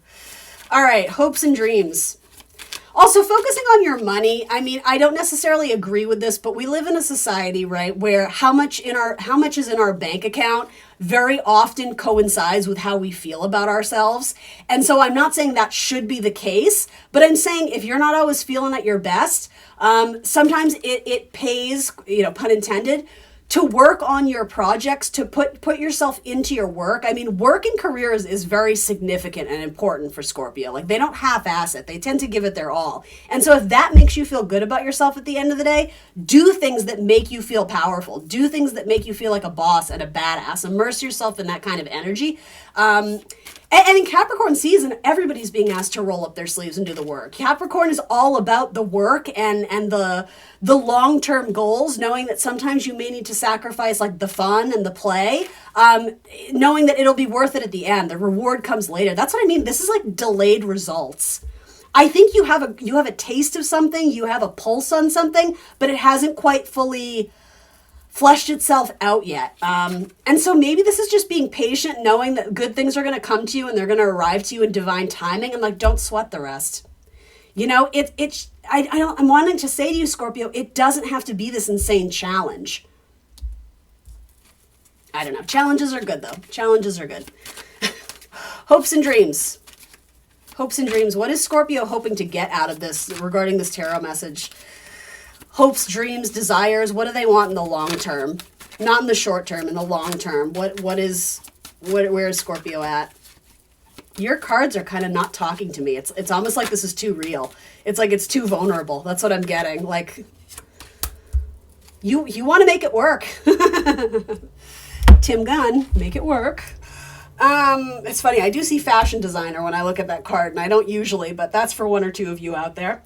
All right. Hopes and dreams. Also, focusing on your money. I don't necessarily agree with this, but we live in a society, right, where how much is in our bank account very often coincides with how we feel about ourselves. And so I'm not saying that should be the case, but I'm saying if you're not always feeling at your best, sometimes it pays, pun intended, to work on your projects, to put yourself into your work. Work and career is very significant and important for Scorpio. Like, they don't half-ass it. They tend to give it their all. And so if that makes you feel good about yourself at the end of the day, do things that make you feel powerful. Do things that make you feel like a boss and a badass. Immerse yourself in that kind of energy. And in Capricorn season, everybody's being asked to roll up their sleeves and do the work. Capricorn is all about the work and the long-term goals, knowing that sometimes you may need to sacrifice like the fun and the play, knowing that it'll be worth it at the end. The reward comes later. That's what I mean. This is like delayed results. I think you have a taste of something, you have a pulse on something, but it hasn't quite fully fleshed itself out yet. And so maybe this is just being patient, knowing that good things are going to come to you and they're going to arrive to you in divine timing, and like, don't sweat the rest. I'm wanting to say to you, Scorpio, it doesn't have to be this insane challenge. I don't know. Challenges are good though. Challenges are good. Hopes and dreams. Hopes and dreams. What is Scorpio hoping to get out of this regarding this tarot message? Hopes, dreams, desires, what do they want in the long term? Not in the short term, in the long term. Where is Scorpio at? Your cards are kind of not talking to me. It's almost like this is too real. It's like it's too vulnerable. That's what I'm getting. Like, you want to make it work. Tim Gunn, make it work. It's funny. I do see fashion designer when I look at that card, and I don't usually, but that's for one or two of you out there.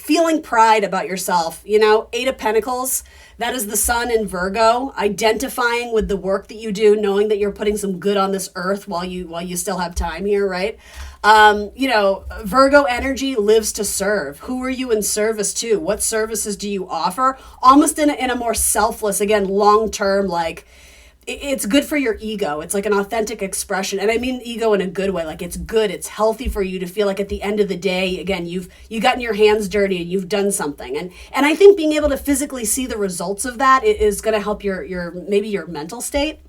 feeling pride about yourself. You know, Eight of Pentacles, that is the sun in Virgo, identifying with the work that you do, knowing that you're putting some good on this earth while you still have time here, right? You know, Virgo energy lives to serve. Who are you in service to? What services do you offer? Almost in a more selfless, again, long-term, like, it's good for your ego. It's like an authentic expression. And I mean ego in a good way. Like, it's good. It's healthy for you to feel like at the end of the day, again, you've gotten your hands dirty and you've done something. And I think being able to physically see the results of that is going to help your maybe your mental state.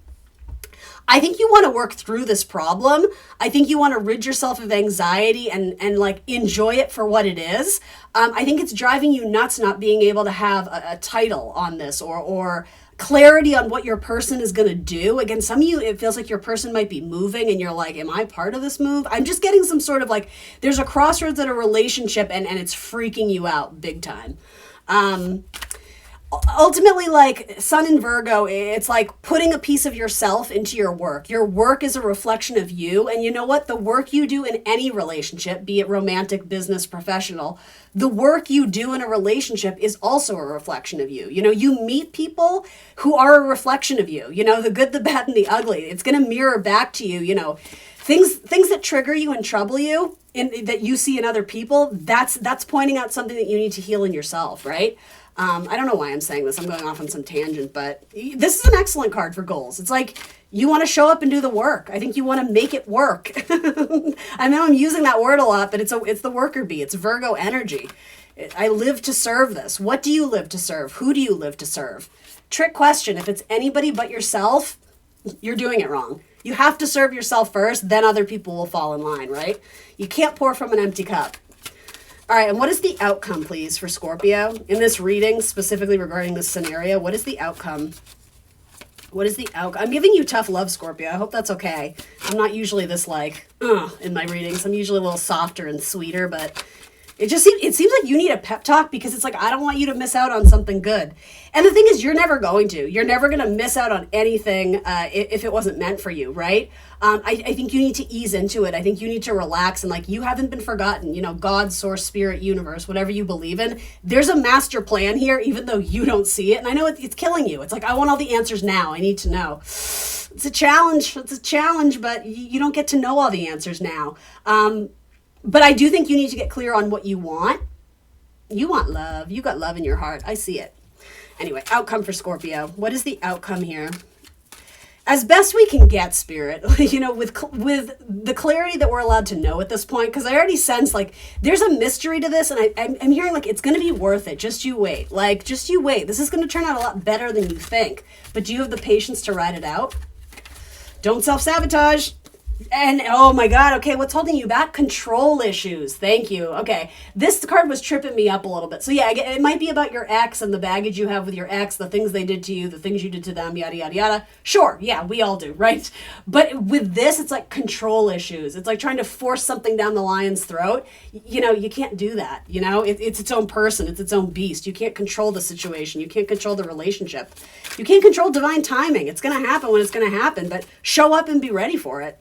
I think you want to work through this problem. I think you want to rid yourself of anxiety and like enjoy it for what it is. I think it's driving you nuts not being able to have a title on this or clarity on what your person is going to do. Again, some of you, it feels like your person might be moving and you're like, am I part of this move? I'm just getting some sort of like, there's a crossroads in a relationship and it's freaking you out big time. Ultimately, like Sun in Virgo, it's like putting a piece of yourself into your work. Your work is a reflection of you. And you know what? The work you do in any relationship, be it romantic, business, professional, the work you do in a relationship is also a reflection of you. You know, you meet people who are a reflection of you. You know, the good, the bad, and the ugly. It's going to mirror back to you, you know, things that trigger you and trouble you that you see in other people. That's pointing out something that you need to heal in yourself, right? I don't know why I'm saying this. I'm going off on some tangent, but this is an excellent card for goals. It's like you want to show up and do the work. I think you want to make it work. I know I'm using that word a lot, but it's the worker bee. It's Virgo energy. I live to serve this. What do you live to serve? Who do you live to serve? Trick question. If it's anybody but yourself, you're doing it wrong. You have to serve yourself first, then other people will fall in line, right? You can't pour from an empty cup. All right, and what is the outcome, please, for Scorpio? In this reading, specifically regarding this scenario, what is the outcome? What is the outcome? I'm giving you tough love, Scorpio. I hope that's okay. I'm not usually this, like, in my readings. I'm usually a little softer and sweeter, but it seems like you need a pep talk because it's like, I don't want you to miss out on something good. And the thing is, you're never going to. You're never going to miss out on anything if it wasn't meant for you, right? I think you need to ease into it. I think you need to relax and like, you haven't been forgotten. You know, God, source, spirit, universe, whatever you believe in. There's a master plan here, even though you don't see it. And I know it's killing you. It's like, I want all the answers now. I need to know. It's a challenge. But you don't get to know all the answers now. But I do think you need to get clear on what you want. You want love. You got love in your heart. I see it. Anyway, outcome for Scorpio. What is the outcome here? As best we can get, Spirit, you know, with the clarity that we're allowed to know at this point, because I already sense, like, there's a mystery to this, and I'm hearing, like, it's going to be worth it. Just you wait. Like, just you wait. This is going to turn out a lot better than you think. But do you have the patience to ride it out? Don't self-sabotage. And oh my God, okay, what's holding you back? Control issues. Thank you. Okay, this card was tripping me up a little bit. So yeah, it might be about your ex and the baggage you have with your ex, the things they did to you, the things you did to them, yada, yada, yada. Sure, yeah, we all do, right? But with this, it's like control issues. It's like trying to force something down the lion's throat. You know, you can't do that. You know, it's its own person. It's its own beast. You can't control the situation. You can't control the relationship. You can't control divine timing. It's going to happen when it's going to happen, but show up and be ready for it.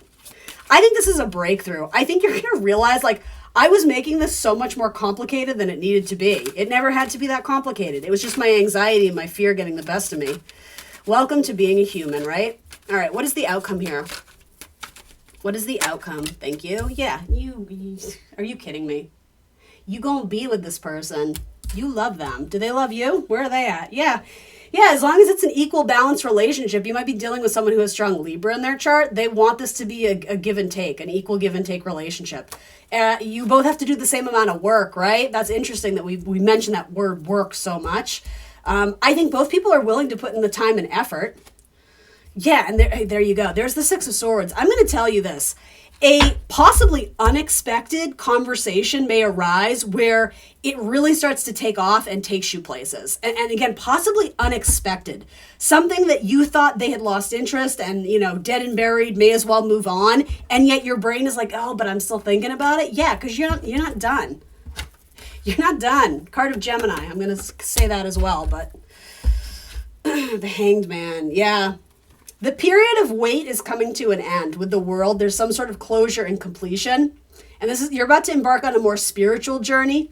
I think this is a breakthrough. I think you're going to realize, like, I was making this so much more complicated than it needed to be. It never had to be that complicated. It was just my anxiety and my fear getting the best of me. Welcome to being a human, right? All right, what is the outcome here? What is the outcome? Thank you. Yeah, you are you kidding me? You gonna be with this person. You love them. Do they love you? Where are they at? Yeah, as long as it's an equal balance relationship. You might be dealing with someone who has strong Libra in their chart. They want this to be a give and take, an equal give and take relationship. You both have to do the same amount of work, right? That's interesting that we mentioned that word work so much. I think both people are willing to put in the time and effort. Yeah, and there you go. There's the Six of Swords. I'm going to tell you this. A possibly unexpected conversation may arise where it really starts to take off and takes you places. And again, possibly unexpected. Something that you thought they had lost interest and, you know, dead and buried, may as well move on. And yet your brain is like, oh, but I'm still thinking about it. Yeah, because you're not done. You're not done. Card of Gemini. I'm going to say that as well. But the Hanged Man. Yeah. The period of wait is coming to an end with the world. There's some sort of closure and completion. And you're about to embark on a more spiritual journey.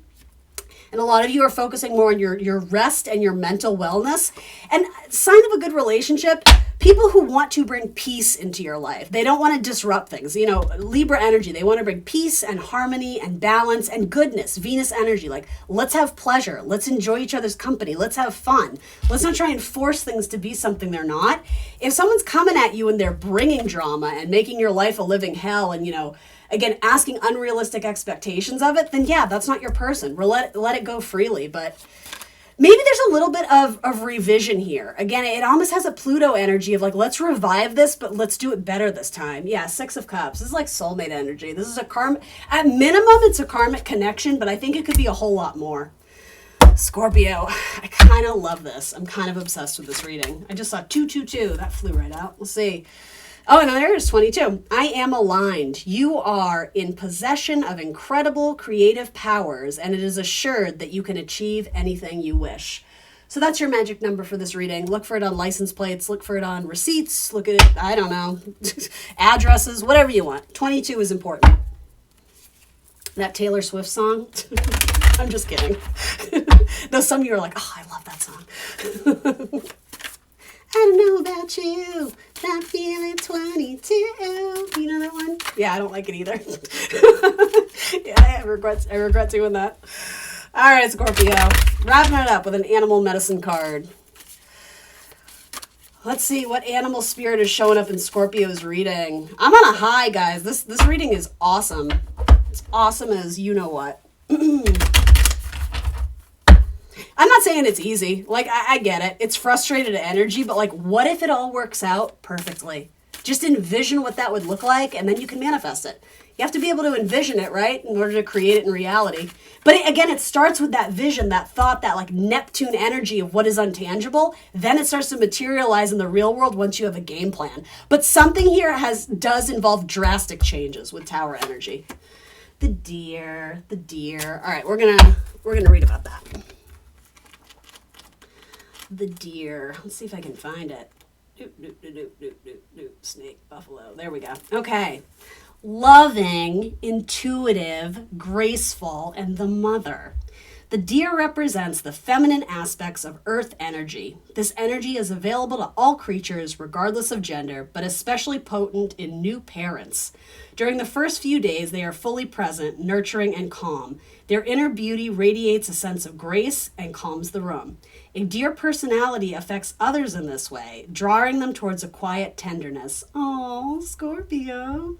And a lot of you are focusing more on your rest and your mental wellness. And sign of a good relationship, people who want to bring peace into your life. They don't want to disrupt things. You know, Libra energy, they want to bring peace and harmony and balance and goodness. Venus energy, like, let's have pleasure. Let's enjoy each other's company. Let's have fun. Let's not try and force things to be something they're not. If someone's coming at you and they're bringing drama and making your life a living hell and, you know, again, asking unrealistic expectations of it, then yeah, that's not your person. Let it go freely. But maybe there's a little bit of revision here. Again, it almost has a Pluto energy of like, let's revive this, but let's do it better this time. Yeah, Six of Cups. This is like soulmate energy. This is a karmic, at minimum, it's a karmic connection, but I think it could be a whole lot more. Scorpio, I kind of love this. I'm kind of obsessed with this reading. I just saw 222. That flew right out. We'll see. Oh, and there's 22. I am aligned. You are in possession of incredible creative powers, and it is assured that you can achieve anything you wish. So that's your magic number for this reading. Look for it on license plates. Look for it on receipts. Look at it, I don't know, addresses, whatever you want. 22 is important. That Taylor Swift song. I'm just kidding. Though some of you are like, oh, I love that song. I don't know about you, not feeling 22. You know that one? Yeah, I don't like it either. Yeah, I regret doing that. All right, Scorpio. Wrapping it up with an animal medicine card. Let's see what animal spirit is showing up in Scorpio's reading. I'm on a high, guys. This reading is awesome. It's awesome as you know what. I'm not saying it's easy. Like, I get it. It's frustrated energy, but like, what if it all works out perfectly? Just envision what that would look like, and then you can manifest it. You have to be able to envision it, right? In order to create it in reality. But again, it starts with that vision, that thought, that like Neptune energy of what is untangible. Then it starts to materialize in the real world once you have a game plan. But something here does involve drastic changes with Tower energy. The deer. All right, we're gonna read about that. The deer. Let's see if I can find it. Snake, buffalo. There we go. Okay. Loving, intuitive, graceful, and the mother. The deer represents the feminine aspects of earth energy. This energy is available to all creatures, regardless of gender, but especially potent in new parents. During the first few days, they are fully present, nurturing, and calm. Their inner beauty radiates a sense of grace and calms the room. A deer personality affects others in this way, drawing them towards a quiet tenderness. Oh, Scorpio.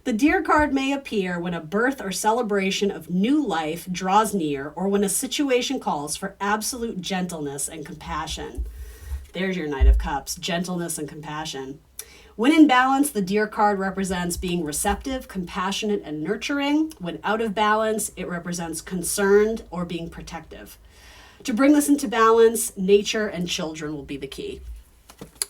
The deer card may appear when a birth or celebration of new life draws near, or when a situation calls for absolute gentleness and compassion. There's your Knight of Cups, gentleness and compassion. When in balance, the deer card represents being receptive, compassionate, and nurturing. When out of balance, it represents concerned or being protective. To bring this into balance, nature and children will be the key.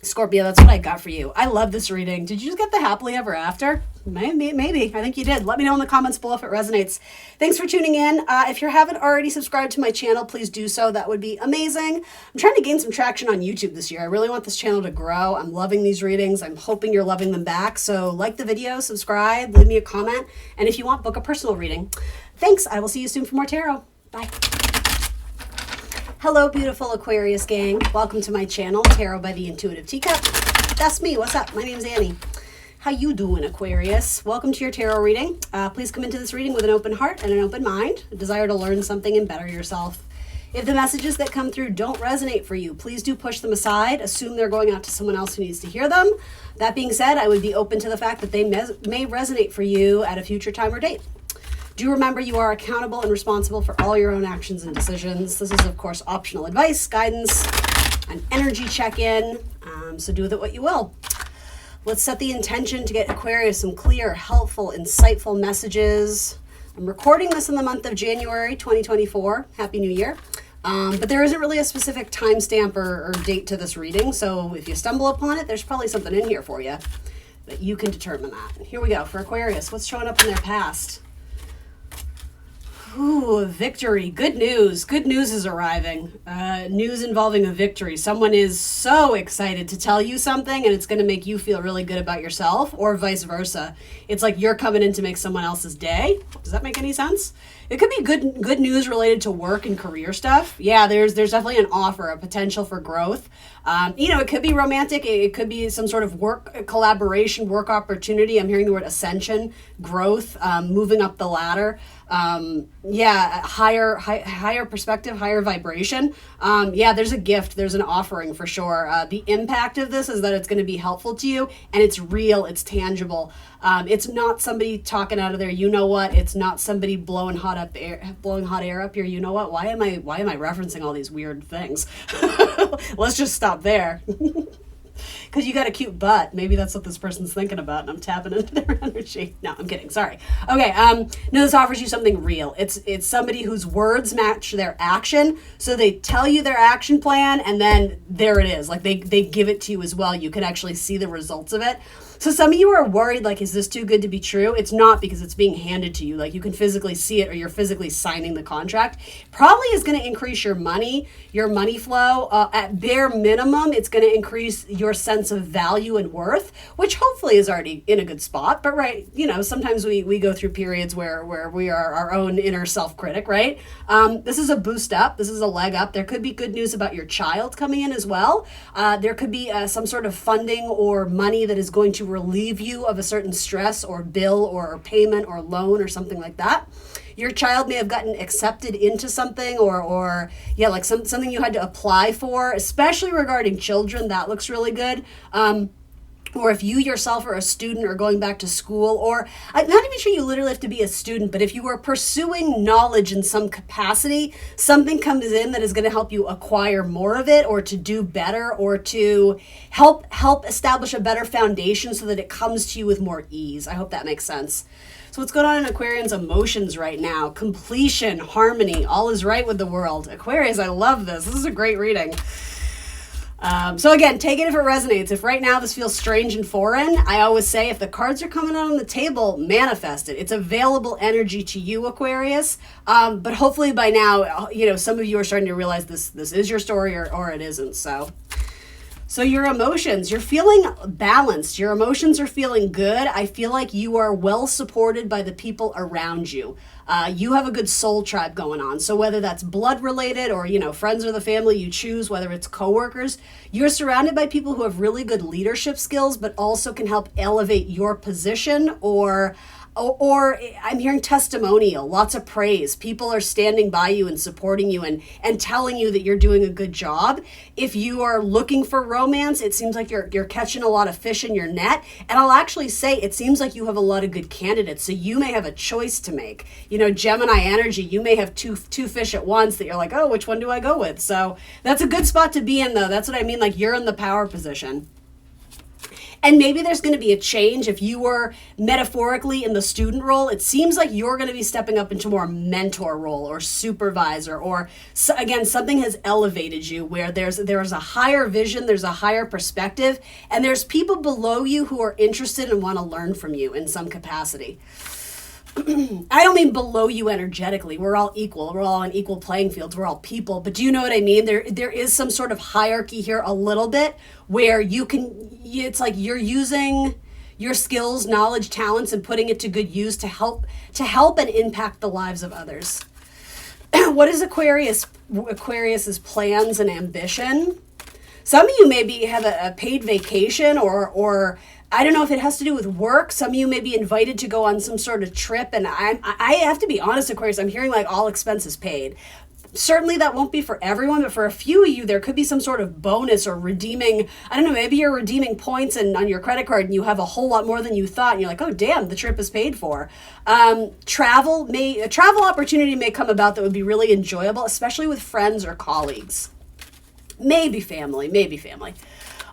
Scorpio, that's what I got for you. I love this reading. Did you just get the happily ever after? Maybe. I think you did. Let me know in the comments below if it resonates. Thanks for tuning in. If you haven't already subscribed to my channel, please do so. That would be amazing. I'm trying to gain some traction on YouTube this year. I really want this channel to grow. I'm loving these readings. I'm hoping you're loving them back. So like the video, subscribe, leave me a comment. And if you want, book a personal reading. Thanks. I will see you soon for more tarot. Bye. Hello, beautiful Aquarius gang. Welcome to my channel, Tarot by the Intuitive Teacup. That's me. What's up? My name's Annie. How you doing, Aquarius? Welcome to your tarot reading. Please come into this reading with an open heart and an open mind, a desire to learn something and better yourself. If the messages that come through don't resonate for you, please do push them aside. Assume they're going out to someone else who needs to hear them. That being said, I would be open to the fact that they may resonate for you at a future time or date. Do remember you are accountable and responsible for all your own actions and decisions. This is, of course, optional advice, guidance, an energy check-in, so do with it what you will. Let's set the intention to get Aquarius some clear, helpful, insightful messages. I'm recording this in the month of January 2024. Happy New Year. But there isn't really a specific timestamp or date to this reading, so if you stumble upon it, there's probably something in here for you that you can determine that. Here we go. For Aquarius, what's showing up in their past? Ooh, victory. Good news. Good news is arriving. News involving a victory. Someone is so excited to tell you something and it's going to make you feel really good about yourself, or vice versa. It's like you're coming in to make someone else's day. Does that make any sense? It could be good news related to work and career stuff. Yeah, there's definitely an offer, a potential for growth. It could be romantic. It could be some sort of work collaboration, work opportunity. I'm hearing the word ascension, growth, moving up the ladder. Higher perspective, higher vibration. There's a gift, there's an offering for sure. The impact of this is that it's going to be helpful to you, and it's real, it's tangible. It's not somebody talking out of their you know what. It's not somebody blowing hot air up your you know what. Why am I referencing all these weird things? Let's just stop there. Because you got a cute butt. Maybe that's what this person's thinking about, and I'm tapping into their energy. No, I'm kidding. Sorry. Okay. No, this offers you something real. It's somebody whose words match their action. So they tell you their action plan, and then there it is. Like they give it to you as well. You can actually see the results of it. So some of you are worried, like, is this too good to be true? It's not, because it's being handed to you. Like, you can physically see it, or you're physically signing the contract. Probably is going to increase your money flow. At bare minimum, it's going to increase your sense of value and worth, which hopefully is already in a good spot. But right, sometimes we go through periods where we are our own inner self-critic, right? This is a boost up. This is a leg up. There could be good news about your child coming in as well. There could be some sort of funding or money that is going to relieve you of a certain stress or bill or payment or loan or something like that. Your child may have gotten accepted into something or something you had to apply for, especially regarding children. That looks really good. Or if you yourself are a student or going back to school, or I'm not even sure you literally have to be a student, but if you are pursuing knowledge in some capacity, something comes in that is going to help you acquire more of it, or to do better, or to help establish a better foundation so that it comes to you with more ease. I hope that makes sense. So what's going on in Aquarian's emotions right now? Completion, harmony, all is right with the world. Aquarius, I love this. This is a great reading. So again, take it if it resonates. If right now this feels strange and foreign, I always say if the cards are coming out on the table, manifest it. It's available energy to you, Aquarius. But hopefully by now, some of you are starting to realize this is your story or it isn't. So your emotions, you're feeling balanced. Your emotions are feeling good. I feel like you are well supported by the people around you. You have a good soul tribe going on. So whether that's blood related or, friends or the family you choose, whether it's coworkers, you're surrounded by people who have really good leadership skills, but also can help elevate your position, or I'm hearing testimonial, lots of praise. People are standing by you and supporting you and telling you that you're doing a good job. If you are looking for romance, it seems like you're catching a lot of fish in your net. And I'll actually say it seems like you have a lot of good candidates. So you may have a choice to make. Gemini energy, you may have two fish at once that you're like, oh, which one do I go with? So that's a good spot to be in, though. That's what I mean. Like, you're in the power position. And maybe there's going to be a change. If you were metaphorically in the student role, it seems like you're going to be stepping up into more mentor role or supervisor, or again, something has elevated you where there's a higher vision, there's a higher perspective, and there's people below you who are interested and want to learn from you in some capacity. I don't mean below you energetically. We're all equal. We're all on equal playing fields. We're all people. But do you know what I mean? There is some sort of hierarchy here a little bit where it's like you're using your skills, knowledge, talents, and putting it to good use to help and impact the lives of others. What is Aquarius's plans and ambition? Some of you maybe have a paid vacation or I don't know if it has to do with work. Some of you may be invited to go on some sort of trip. And I have to be honest, Aquarius, I'm hearing like all expenses paid. Certainly that won't be for everyone, but for a few of you, there could be some sort of bonus or redeeming. I don't know, maybe you're redeeming points on your credit card and you have a whole lot more than you thought. And you're like, oh, damn, the trip is paid for. A travel opportunity may come about that would be really enjoyable, especially with friends or colleagues. Maybe family.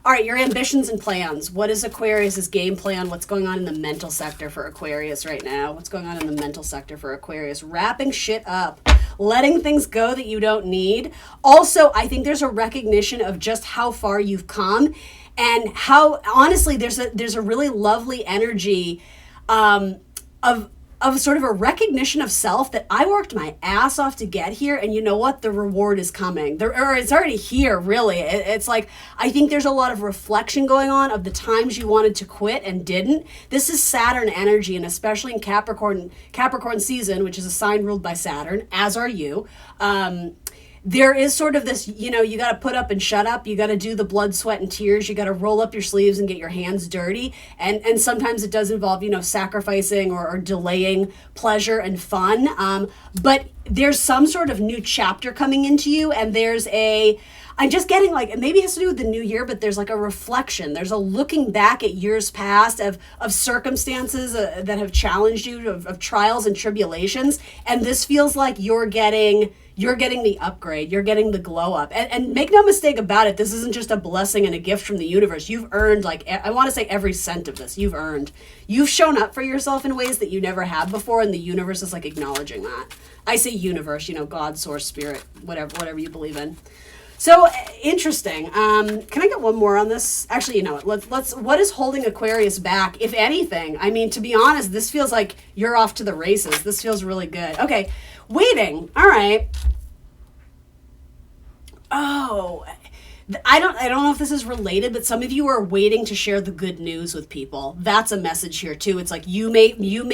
All right, your ambitions and plans. What is Aquarius's game plan? What's going on in the mental sector for Aquarius right now? What's going on in the mental sector for Aquarius? Wrapping shit up, letting things go that you don't need. Also, I think there's a recognition of just how far you've come and how, honestly, there's a really lovely energy of of sort of a recognition of self that I worked my ass off to get here, and you know what? The reward is coming. Or it's already here, really. It's like, I think there's a lot of reflection going on of the times you wanted to quit and didn't. This is Saturn energy, and especially in Capricorn season, which is a sign ruled by Saturn, as are you. There is sort of this, you got to put up and shut up. You got to do the blood, sweat, and tears. You got to roll up your sleeves and get your hands dirty. And sometimes it does involve, sacrificing or delaying pleasure and fun. But there's some sort of new chapter coming into you. And I'm just getting maybe it has to do with the new year, but there's like a reflection. There's a looking back at years past of circumstances that have challenged you, of trials and tribulations. And this feels like you're getting the upgrade, you're getting the glow up. And make no mistake about it, this isn't just a blessing and a gift from the universe. You've earned, I want to say every cent of this, you've earned. You've shown up for yourself in ways that you never have before, and the universe is acknowledging that. I say universe, God, source, spirit, whatever you believe in. So interesting. Can I get one more on this? Actually, you know what? What is holding Aquarius back, if anything? I mean, to be honest, this feels like you're off to the races. This feels really good. Okay, waiting. All right. Oh, I don't know if this is related, but some of you are waiting to share the good news with people. That's a message here too. It's like you may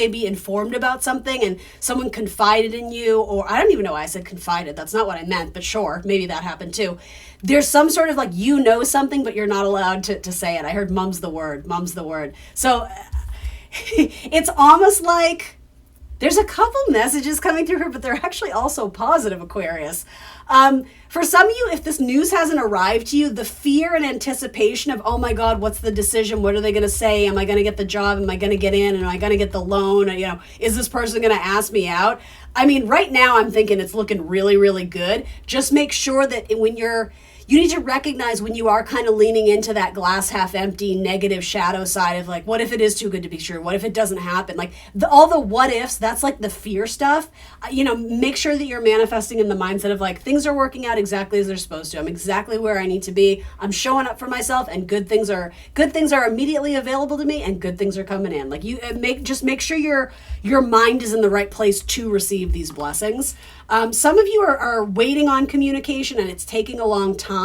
be informed about something and someone confided in you, or I don't even know why I said confided. That's not what I meant, but sure, maybe that happened too. There's some sort of something, but you're not allowed to say it. I heard mum's the word. So it's almost like there's a couple messages coming through here, but they're actually also positive, Aquarius. For some of you, if this news hasn't arrived to you, the fear and anticipation of, oh my God, what's the decision? What are they going to say? Am I going to get the job? Am I going to get in? Am I going to get the loan? Is this person going to ask me out? I mean, right now I'm thinking it's looking really, really good. Just make sure that you need to recognize when you are kind of leaning into that glass half empty, negative shadow side of what if it is too good to be true? What if it doesn't happen? All the what ifs, that's the fear stuff. Make sure that you're manifesting in the mindset of things are working out exactly as they're supposed to. I'm exactly where I need to be. I'm showing up for myself, and good things are immediately available to me, and good things are coming in. Make sure your mind is in the right place to receive these blessings. Some of you are waiting on communication, and it's taking a long time.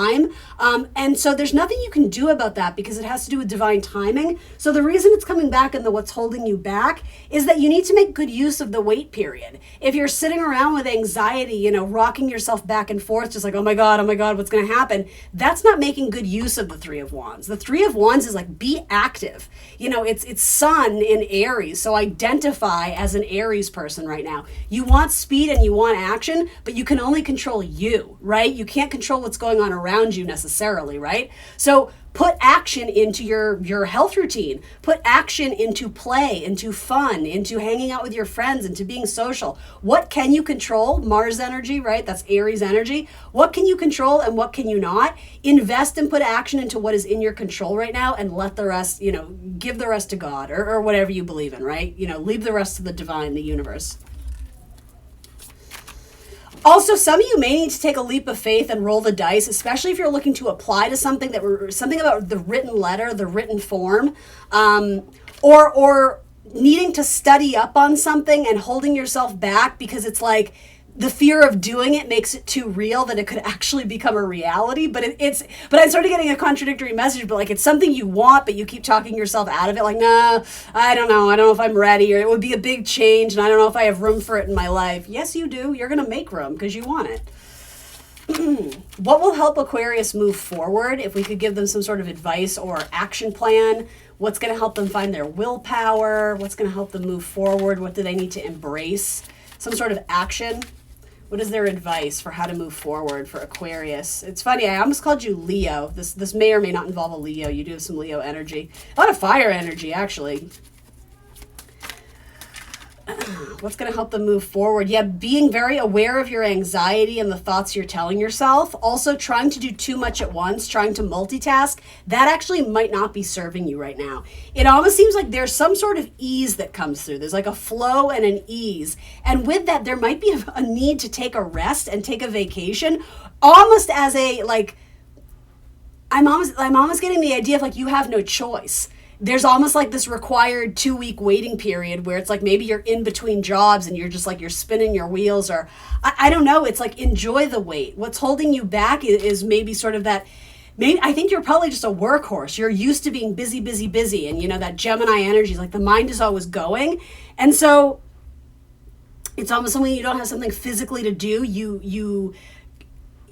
And so there's nothing you can do about that because it has to do with divine timing. So the reason it's coming back and what's holding you back is that you need to make good use of the wait period. If you're sitting around with anxiety, rocking yourself back and forth, just oh my God, what's going to happen? That's not making good use of the Three of Wands. The Three of Wands is be active. It's Sun in Aries. So identify as an Aries person right now. You want speed and you want action, but you can only control you, right? You can't control what's going on around you necessarily, right? So put action into your health routine. Put action into play, into fun, into hanging out with your friends, into being social. What can you control? Mars energy, right? That's Aries energy. What can you control and what can you not? Invest and put action into what is in your control right now, and let the rest, give the rest to God or whatever you believe in, right? Leave the rest to the divine, the universe. Also, some of you may need to take a leap of faith and roll the dice, especially if you're looking to apply to something about the written letter, the written form, or needing to study up on something and holding yourself back because it's the fear of doing it makes it too real that it could actually become a reality. But I'm sort of getting a contradictory message, but it's something you want, but you keep talking yourself out of it. Nah, I don't know if I'm ready, or it would be a big change, and I don't know if I have room for it in my life. Yes, you do. You're going to make room because you want it. What will help Aquarius move forward? If we could give them some sort of advice or action plan, what's going to help them find their willpower? What's going to help them move forward? What do they need to embrace? Some sort of action. What is their advice for how to move forward for Aquarius? It's funny, I almost called you Leo. This may or may not involve a Leo. You do have some Leo energy. A lot of fire energy, actually. What's going to help them move forward? Yeah, being very aware of your anxiety and the thoughts you're telling yourself. Also, trying to do too much at once, trying to multitask. That actually might not be serving you right now. It almost seems like there's some sort of ease that comes through. There's a flow and an ease. And with that, there might be a need to take a rest and take a vacation, almost as I'm almost getting the idea of you have no choice. there's almost like this required 2-week waiting period where it's like maybe you're in between jobs and you're just like you're spinning your wheels, or I don't know. It's like enjoy the wait. What's holding you back is maybe sort of that. Maybe I think you're probably just a workhorse. You're used to being busy, busy, busy, and that Gemini energy is like the mind is always going, and so it's almost something you don't have something physically to do. You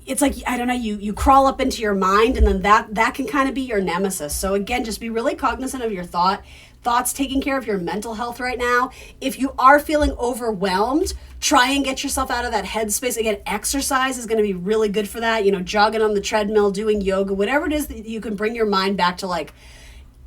it's like, I don't know, you crawl up into your mind, and then that can kind of be your nemesis. So again, just be really cognizant of your thoughts, taking care of your mental health right now. If you are feeling overwhelmed, try and get yourself out of that headspace. Again, exercise is going to be really good for that. Jogging on the treadmill, doing yoga, whatever it is that you can bring your mind back to like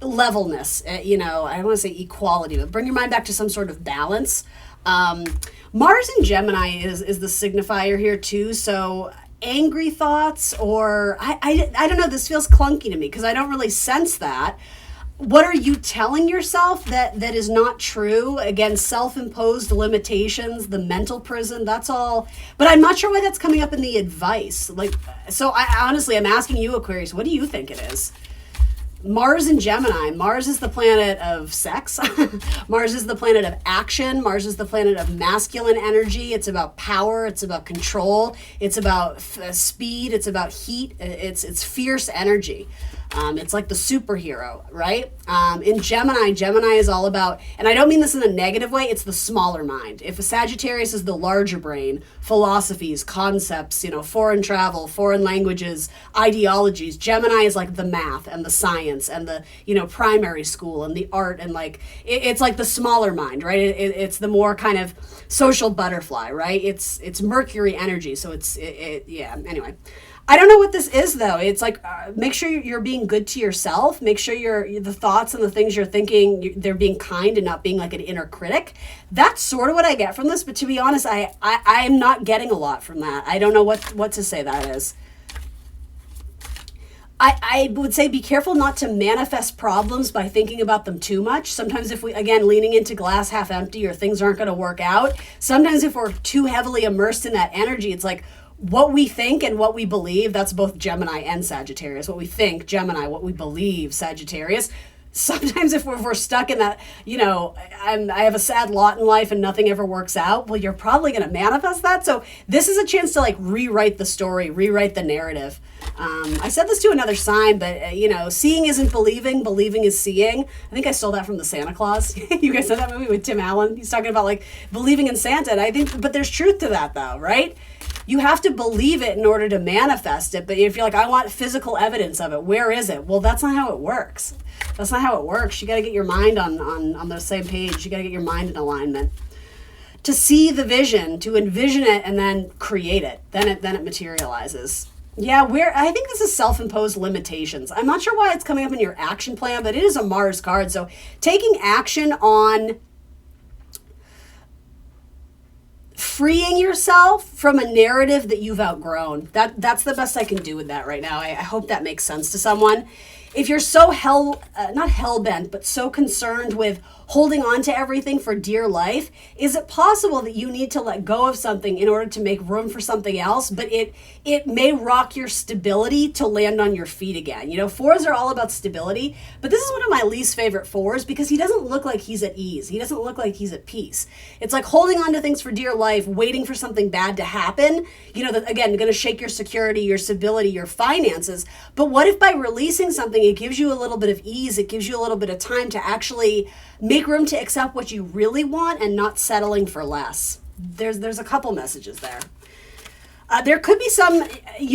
levelness. I don't want to say equality, but bring your mind back to some sort of balance. Mars in Gemini is the signifier here too. So angry thoughts, or I don't know, this feels clunky to me because I don't really sense that. What are you telling yourself that is not true? Again, self-imposed limitations, the mental prison, that's all. But I'm not sure why that's coming up in the advice. So I'm asking you, Aquarius, what do you think it is? Mars in Gemini. Mars is the planet of sex. Mars is the planet of action. Mars is the planet of masculine energy. It's about power. It's about control. It's about speed. It's about heat. It's fierce energy. It's like the superhero, right? In Gemini is all about, and I don't mean this in a negative way, it's the smaller mind. If a Sagittarius is the larger brain, philosophies, concepts, foreign travel, foreign languages, ideologies, Gemini is like the math and the science and the, primary school and the art, and it's like the smaller mind, right? It's the more kind of social butterfly, right? It's Mercury energy. So yeah, anyway. I don't know what this is, though. It's like, make sure you're being good to yourself. Make sure the thoughts and the things you're thinking, they're being kind and not being like an inner critic. That's sort of what I get from this. But to be honest, I'm not getting a lot from that. I don't know what to say that is. I would say be careful not to manifest problems by thinking about them too much. Sometimes if we, again, leaning into glass half empty or things aren't going to work out, sometimes if we're too heavily immersed in that energy, it's like, what we think and what we believe, that's both Gemini and Sagittarius. What we think, Gemini, what we believe, Sagittarius. Sometimes if we're stuck in that, I have a sad lot in life and nothing ever works out, well, you're probably going to manifest that. So this is a chance to rewrite the story, rewrite the narrative. I said this to another sign, but seeing isn't believing, believing is seeing. I think I stole that from the Santa Claus. You guys saw that movie with Tim Allen? He's talking about believing in Santa. And I think, but there's truth to that though, right? You have to believe it in order to manifest it. But if you're like, I want physical evidence of it, where is it? Well, that's not how it works. That's not how it works. You got to get your mind on the same page. You got to get your mind in alignment. To see the vision, to envision it, and then create it. Then it materializes. Yeah, I think this is self-imposed limitations. I'm not sure why it's coming up in your action plan, but it is a Mars card. So taking action on freeing yourself from a narrative that you've outgrown. That's the best I can do with that right now. I hope that makes sense to someone. If you're so not hell-bent, but so concerned with holding on to everything for dear life, is it possible that you need to let go of something in order to make room for something else, but it may rock your stability to land on your feet again? Fours are all about stability, but this is one of my least favorite fours because he doesn't look like he's at ease. He doesn't look like he's at peace. It's like holding on to things for dear life, waiting for something bad to happen, that, again, going to shake your security, your stability, your finances. But what if by releasing something, it gives you a little bit of ease, it gives you a little bit of time to actually make room to accept what you really want and not settling for less? There's a couple messages there. There could be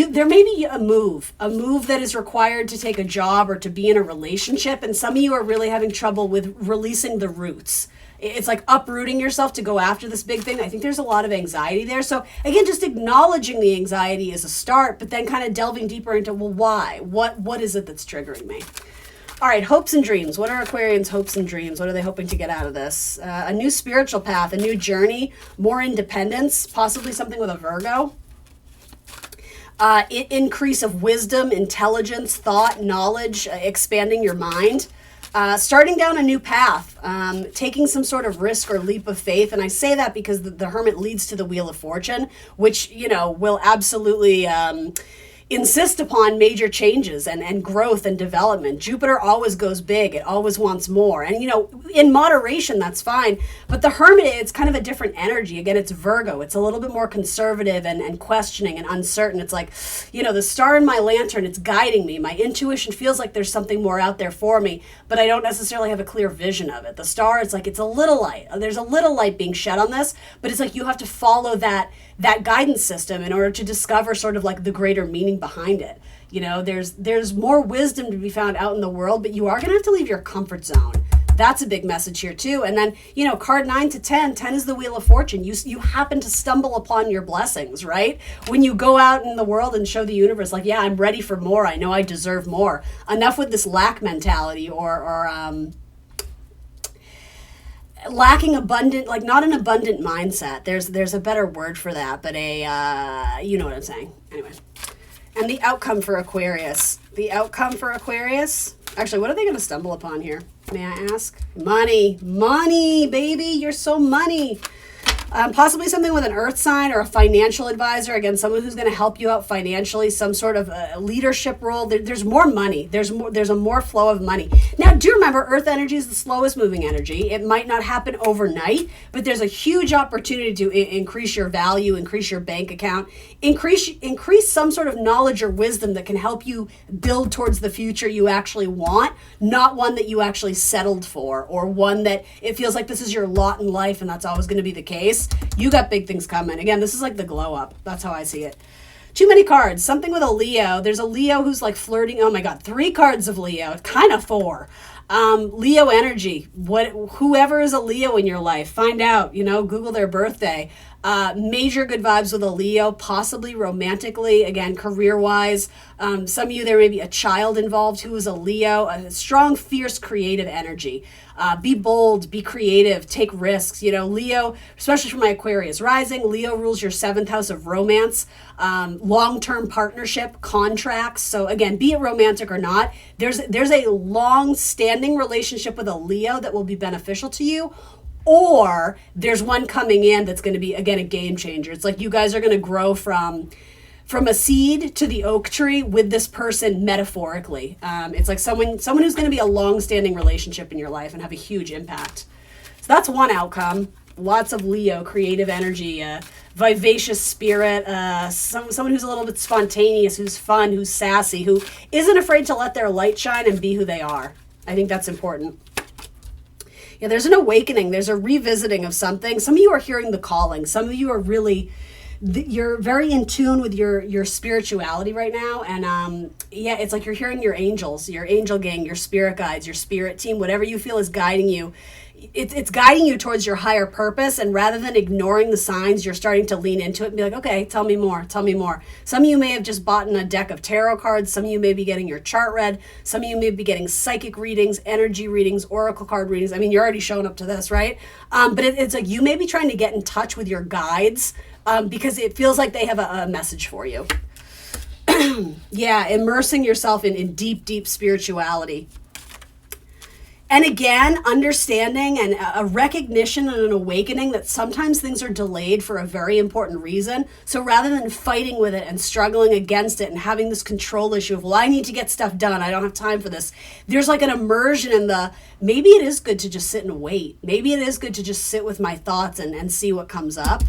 there may be a move that is required to take a job or to be in a relationship, and some of you are really having trouble with releasing the roots. It's like uprooting yourself to go after this big thing. I think there's a lot of anxiety there. So again, just acknowledging the anxiety is a start, but then kind of delving deeper into, well, why? What is it that's triggering me? All right, hopes and dreams. What are Aquarians' hopes and dreams? What are they hoping to get out of this? A new spiritual path, a new journey, more independence, possibly something with a Virgo. Increase of wisdom, intelligence, thought, knowledge, expanding your mind. Starting down a new path, taking some sort of risk or leap of faith. And I say that because the Hermit leads to the Wheel of Fortune, which, will absolutely... insist upon major changes and growth and development. Jupiter always goes big. It always wants more. And, in moderation, that's fine. But the Hermit, it's kind of a different energy. Again, it's Virgo. It's a little bit more conservative and questioning and uncertain. It's like, the star in my lantern, it's guiding me. My intuition feels like there's something more out there for me, but I don't necessarily have a clear vision of it. The star, it's like, it's a little light. There's a little light being shed on this, but it's like you have to follow that guidance system in order to discover sort of like the greater meaning behind it. There's more wisdom to be found out in the world, but you are going to have to leave your comfort zone. That's a big message here too. And then, card 9 to 10, 10 is the Wheel of Fortune. You happen to stumble upon your blessings, right? When you go out in the world and show the universe, like, yeah, I'm ready for more. I know I deserve more. Enough with this lack mentality or lacking abundant, like not an abundant mindset. There's a better word for that, but you know what I'm saying. Anyway. And the outcome for Aquarius. Actually, what are they going to stumble upon here? May I ask? Money, baby. You're so money. Possibly something with an earth sign or a financial advisor. Again, someone who's going to help you out financially, some sort of a leadership role. There's more money. There's a more flow of money. Now, do remember, earth energy is the slowest moving energy. It might not happen overnight, but there's a huge opportunity to increase your value, increase your bank account, increase some sort of knowledge or wisdom that can help you build towards the future you actually want, not one that you actually settled for, or one that it feels like this is your lot in life and that's always going to be the case. You got big things coming. Again, this is like the glow up. That's how I see it. Too many cards. Something with a Leo. There's a Leo who's like flirting. Oh my God, 3 cards of Leo. Kind of 4. Leo energy. Whoever is a Leo in your life, find out. Google their birthday. Major good vibes with a Leo, possibly romantically, again, career-wise. Some of you, there may be a child involved who is a Leo, a strong, fierce, creative energy. Be bold, be creative, take risks. Leo, especially for my Aquarius rising, Leo rules your 7th house of romance, long-term partnership, contracts. So again, be it romantic or not, there's a long-standing relationship with a Leo that will be beneficial to you. Or there's one coming in that's going to be, again, a game changer. It's like you guys are going to grow from a seed to the oak tree with this person metaphorically. It's like someone who's going to be a long-standing relationship in your life and have a huge impact. So that's one outcome. Lots of Leo, creative energy, vivacious spirit, someone who's a little bit spontaneous, who's fun, who's sassy, who isn't afraid to let their light shine and be who they are. I think that's important. Yeah, there's an awakening. There's a revisiting of something. Some of you are hearing the calling. Some of you are really, you're very in tune with your spirituality right now. And it's like you're hearing your angels, your angel gang, your spirit guides, your spirit team, whatever you feel is guiding you. It's guiding you towards your higher purpose, and rather than ignoring the signs, you're starting to lean into it and be like, okay, tell me more. Some of you may have just bought a deck of tarot cards. Some of you may be getting your chart read. Some of you may be getting psychic readings, energy readings, oracle card readings. I mean, you're already showing up to this, right? But it's like you may be trying to get in touch with your guides because it feels like they have a message for you. Yeah, immersing yourself in deep spirituality. And again, understanding and a recognition and an awakening that sometimes things are delayed for a very important reason. So rather than fighting with it and struggling against it and having this control issue of, well, I need to get stuff done, I don't have time for this, there's like an immersion in maybe it is good to just sit and wait. Maybe it is good to just sit with my thoughts and see what comes up.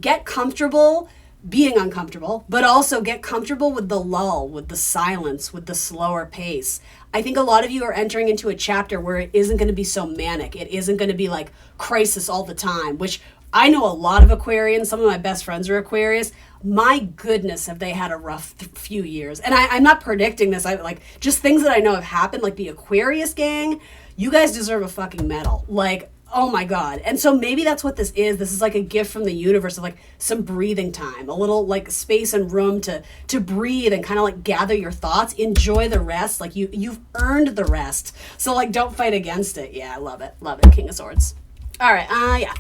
Get comfortable being uncomfortable, but also get comfortable with the lull, with the silence, with the slower pace. I think a lot of you are entering into a chapter where it isn't going to be so manic. It isn't going to be like crisis all the time, which I know a lot of Aquarians. Some of my best friends are Aquarius. My goodness, have they had a rough few years. And I'm not predicting this. I like just things that I know have happened, like the Aquarius gang. You guys deserve a fucking medal. Like, oh my God. And so maybe that's what this is. This is like a gift from the universe of like some breathing time, a little like space and room to breathe and kind of like gather your thoughts, enjoy the rest. Like you've earned the rest. So like, don't fight against it. Yeah, I love it. Love it. King of Swords. All right. Yeah.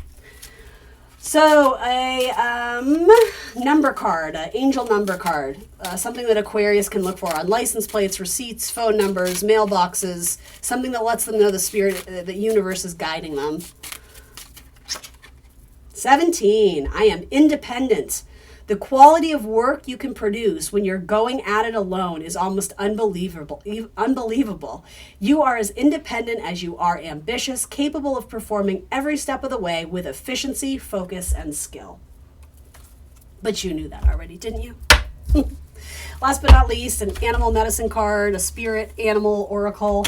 So a number card, an angel number card, something that Aquarius can look for on license plates, receipts, phone numbers, mailboxes, something that lets them know the spirit, the universe is guiding them. 17, I am independent. The quality of work you can produce when you're going at it alone is almost unbelievable. Unbelievable. You are as independent as you are ambitious, capable of performing every step of the way with efficiency, focus, and skill. But you knew that already, didn't you? Last but not least, an animal medicine card, a spirit animal oracle.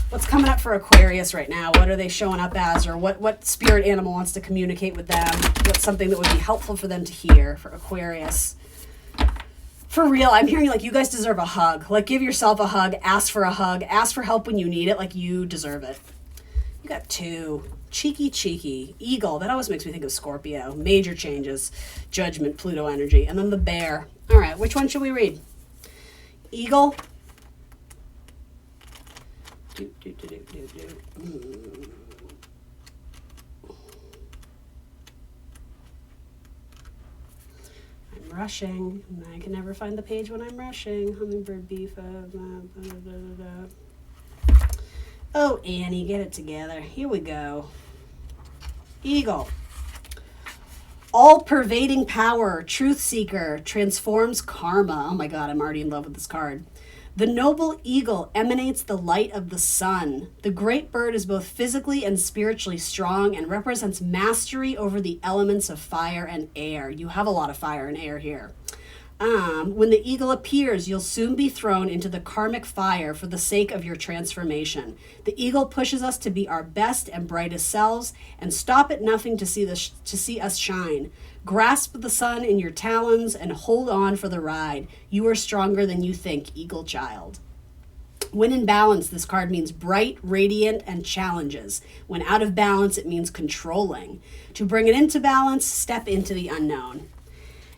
What's coming up for Aquarius right now? What are they showing up as? Or what spirit animal wants to communicate with them? What's something that would be helpful for them to hear for Aquarius? For real, I'm hearing like you guys deserve a hug. Like give yourself a hug, ask for help when you need it, like you deserve it. You got 2. Cheeky. Eagle, that always makes me think of Scorpio. Major changes, judgment, Pluto energy. And then the bear. All right, which one should we read? Eagle. I'm rushing. I can never find the page when I'm rushing. Hummingbird beef. Oh, Annie, get it together. Here we go. Eagle. All-pervading power, truth seeker, transforms karma. Oh my God, I'm already in love with this card. The noble eagle emanates the light of the sun. The great bird is both physically and spiritually strong and represents mastery over the elements of fire and air. You have a lot of fire and air here. When the eagle appears, you'll soon be thrown into the karmic fire for the sake of your transformation. The eagle pushes us to be our best and brightest selves and stop at nothing to see us shine. Grasp the sun in your talons and hold on for the ride. You are stronger than you think, eagle child. When in balance, this card means bright, radiant, and challenges. When out of balance, it means controlling. To bring it into balance, step into the unknown.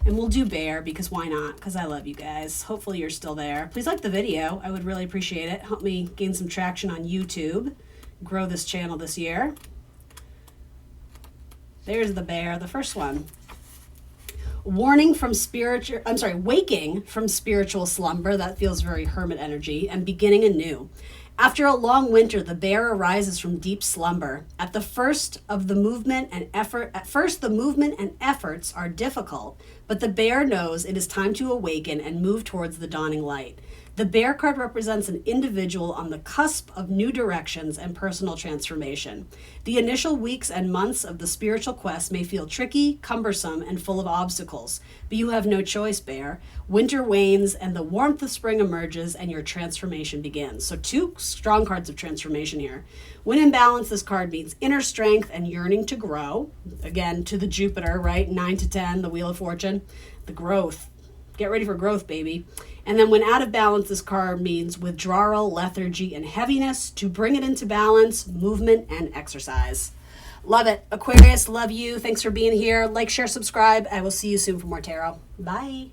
And we'll do bear because why not? Because I love you guys. Hopefully you're still there. Please like the video. I would really appreciate it. Help me gain some traction on YouTube. Grow this channel this year. There's the bear, the first one. Waking from spiritual slumber. That feels very hermit energy. And beginning anew. After a long winter, the bear arises from deep slumber. At first, the movement and efforts are difficult, but the bear knows it is time to awaken and move towards the dawning light. The bear card represents an individual on the cusp of new directions and personal transformation. The initial weeks and months of the spiritual quest may feel tricky, cumbersome, and full of obstacles, but you have no choice, bear. Winter wanes and the warmth of spring emerges and your transformation begins. So 2 strong cards of transformation here. When in balance, this card means inner strength and yearning to grow. Again, to the Jupiter, right? 9 to 10, the Wheel of Fortune. The growth. Get ready for growth, baby. And then when out of balance, this card means withdrawal, lethargy, and heaviness. To bring it into balance, movement, and exercise. Love it. Aquarius, love you. Thanks for being here. Like, share, subscribe. I will see you soon for more tarot. Bye.